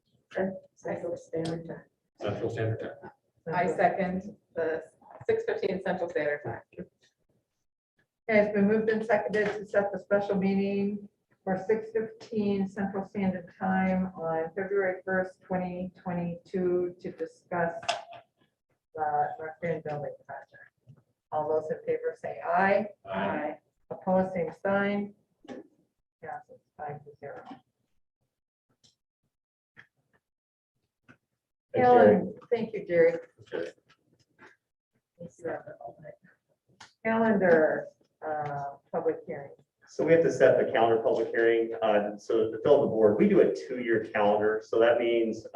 Central Standard Time. Central Standard Time. I second the 6:15 Central Standard Time. Okay, it's been moved and seconded to set the special meeting for 6:15 Central Standard Time on February 1st, 2022 to discuss the North Grand Building project. All those in favor say aye. Aye. Opposed, same sign. Passes 5-0. Thanks, Jerry. Thank you, Jerry. Calendar, public hearing. So we have to set the calendar public hearing. So to fill the board, we do a 2-year calendar. So that means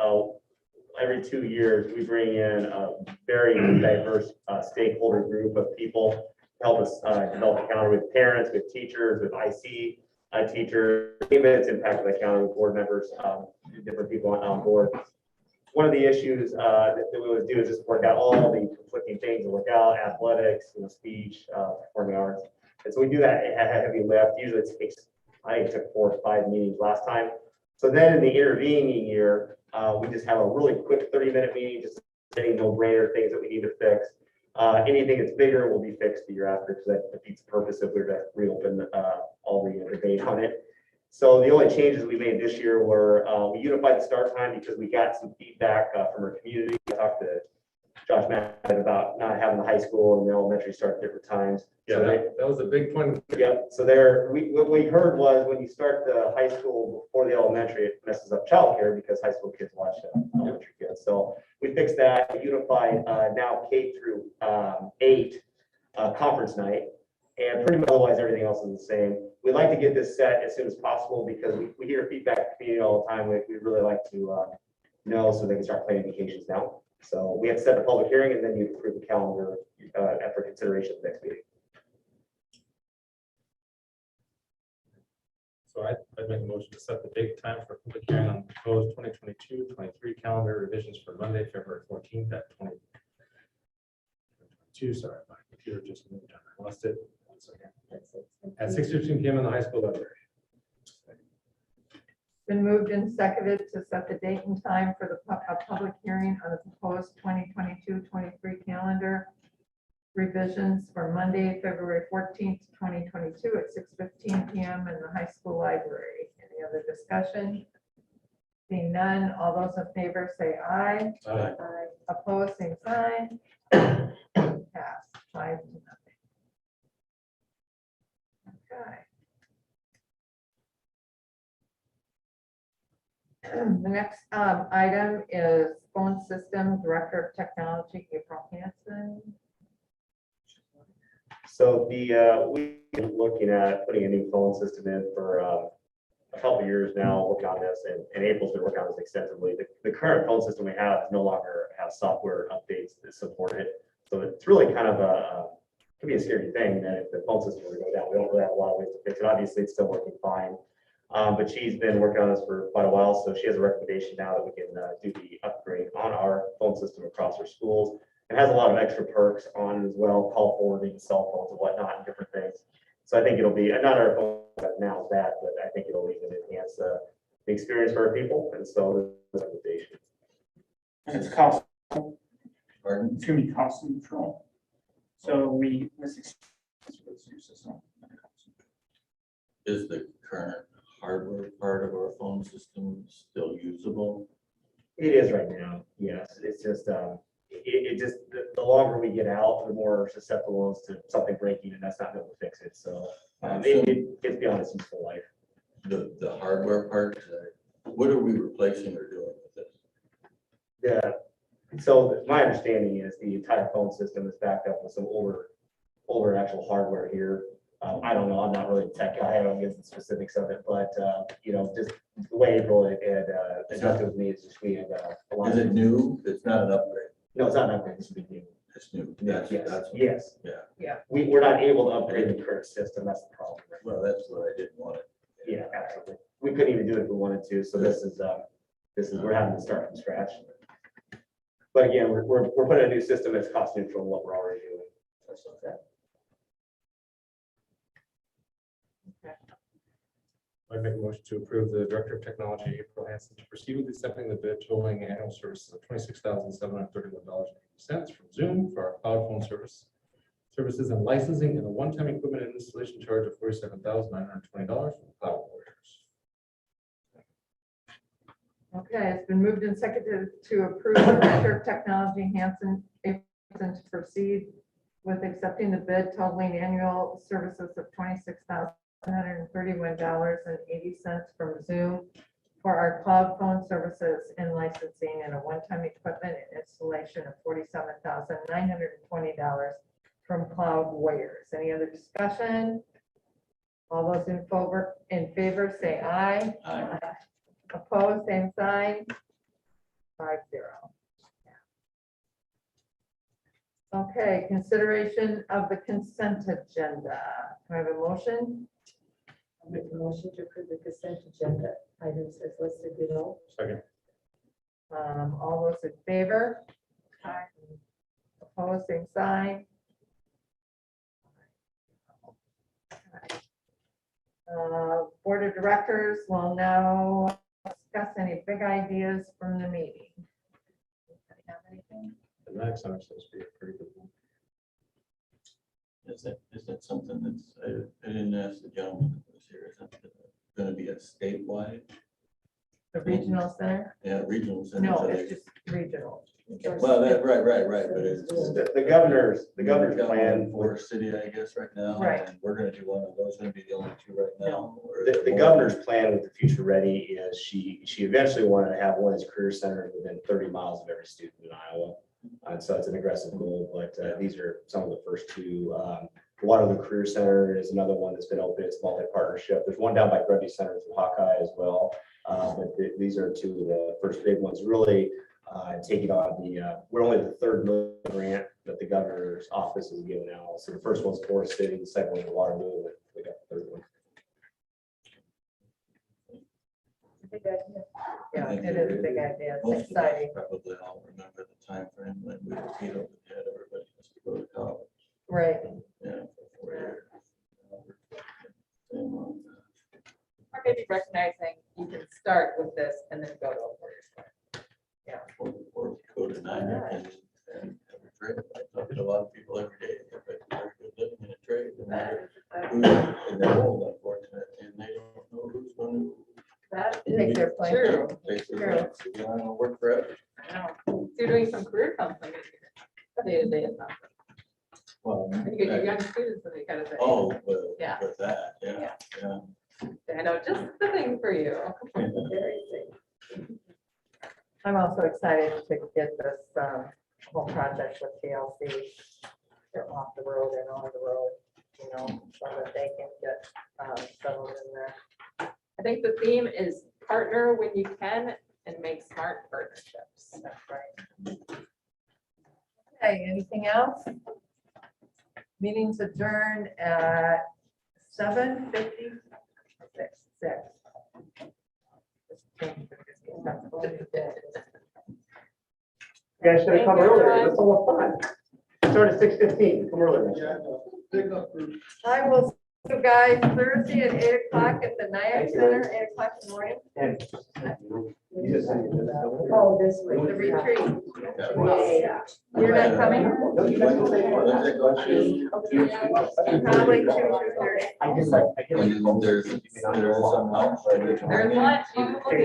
every 2 years, we bring in a very diverse stakeholder group of people to help us develop a calendar with parents, with teachers, with IC teachers. It's impacted by calendar with board members, different people on board. One of the issues that we always do is just work out all the conflicting things and work out athletics, speech, performing arts. And so we do that heavy lift. Usually it takes, I think it took 4 or 5 meetings last time. So then in the intervening year, we just have a really quick 30-minute meeting, just getting no-brainer things that we need to fix. Anything that's bigger will be fixed the year after, because that defeats the purpose if we were to reopen all the debate on it. So the only changes we made this year were we unified the start time because we got some feedback from our community. I talked to Josh Matt about not having the high school and the elementary start at different times. Yeah, So that was a big point. Yep, so there, what we heard was when you start the high school before the elementary, it messes up childcare because high school kids watch elementary kids. So we fixed that, we unified now K through 8 conference night, and pretty much otherwise everything else is the same. We'd like to get this set as soon as possible because we hear feedback from the community all the time. We'd really like to know so they can start planning vacations now. So we have to set the public hearing and then you approve the calendar after consideration of the next meeting. So I'd make a motion to set the date time for public hearing on proposed 2022-23 calendar revisions for Monday, February 14th at 2022. Sorry, my computer just moved. I lost it. 1 second. At 6:15 p.m. in the high school library. Been moved and seconded to set the date and time for the public hearing on the proposed 2022-23 calendar revisions for Monday, February 14th, 2022 at 6:15 p.m. in the high school library. Any other discussion? Seeing none, all those in favor say aye. Aye. Opposed, same sign. Pass 5-0. Okay. The next item is phone system director of technology, April Hansen. So we've been looking at putting a new phone system in for a couple of years now, working on this, and April's been working on this extensively. The current phone system we have no longer has software updates that support it. So it's really kind of could be a scary thing that if the phone system were to go down, we don't really have a lot of ways to fix it. Obviously, it's still working fine. But she's been working on this for quite a while, so she has a recommendation now that we can do the upgrade on our phone system across our schools. It has a lot of extra perks on it as well, call forwarding, cell phones and whatnot, and different things. So I think it'll be, not our phone now is that, but I think it'll even enhance the experience for our people. And so this recommendation. And it's cost, Pardon? it's gonna be cost neutral. So this new system. Is the current hardware part of our phone system still usable? It is right now, yes. It's just, it just, the longer we get out, the more susceptible it is to something breaking, and that's not going to fix it. So it gets beyond its useful life. The hardware part, what are we replacing or doing with this? Yeah. So my understanding is the entire phone system is backed up with some older actual hardware here. I don't know. I'm not really a tech guy. I don't get the specifics of it, but just the way April had adjusted with me is just we had a lot. Is it new? It's not an upgrade. No, it's not an upgrade. This would be new. It's new. Yes, That's yes. Yeah. We're not able to upgrade the current system. That's the problem. Well, that's what I didn't want it. Yeah, absolutely. We couldn't even do it if we wanted to. So this is we're having to start from scratch. But again, we're putting a new system that's cost neutral in what we're already doing. That's like that. I'd make a motion to approve the Director of Technology, April Hansen, to proceed with accepting the bid totaling annual services of $26,731.80 from Zoom for our cloud phone service services and licensing, and a one-time equipment and installation charge of $47,920 from Cloud Warriors. Okay, it's been moved and seconded to approve the Director of Technology Hanson to proceed with accepting the bid totaling annual services of $26,731.80 from Zoom for our cloud phone services and licensing, and a one-time equipment and installation of $47,920 from Cloud Warriors. Any other discussion? All those in favor say aye. Aye. Opposed, same sign. 5-0. Okay, consideration of the consent agenda. Can I have a motion? I'll make a motion to approve the consent agenda items as listed below. Second. All those in favor? Aye. Opposed, same sign. Board of Directors will now discuss any big ideas from the meeting. Anybody have anything? The next one is supposed to be a pretty good one. Is that something that's, I didn't ask the gentleman that was here, is that gonna be a statewide? The regional center? Yeah, regional center. No, so it's they- just regional. Well, that, right, but it's. The governor's plan For city, I guess, right now. Right. And we're gonna do one of those, gonna be the only two right now. or is The there more? governor's plan with the Future Ready is she eventually wanted to have one of these career centers within 30 miles of every student in Iowa. And so it's an aggressive goal, but these are some of the first two. One of the career center is another one that's been open. It's multi-partnership. There's one down by Grundy Center through Hawkeye as well. But these are two of the first big ones, really taking on we're only the third million grant that the governor's office is giving out. So the first one's Forest City, the second one's Waterloo, and we got the third one. Big idea. Yeah, it is a big idea. Most It's of us exciting. probably all remember the time frame when we were beat over the head, everybody has to go to college. Right. Yeah, for 4 years. Same on, Or maybe recognizing you can start with this and then go to a four-year school. Yeah. or go to Niner and have a trade. I talk to a lot of people every day, they're very good living in a trade. And they're old, unfortunately, and they don't know who's going to. That Take is their place. true. Take their True. place. You know, I don't work forever. I know. So you're doing some career counseling. Day to day is not. Well, You get your young students and they kind of say. Oh, Yeah. with that, yeah. I know, just the thing for you. Very safe. I'm also excited to get this whole project with TLC. They're off the road and on the road, you know, so that they can get settled in there. I think the theme is partner when you can and make smart partnerships. That's right. Okay, anything else? Meeting's adjourned at 7:56. You guys should have come earlier. That's so much fun. Start at 6:15. Come earlier. I will see you guys Thursday at 8 o'clock at the Nyack Center, 8 o'clock in the morning. And you just send me this. Oh, this way. The retreat. Yeah. You're not coming? When's it go to? Probably 2:30. I get And then there's some else. There's lunch. You can look at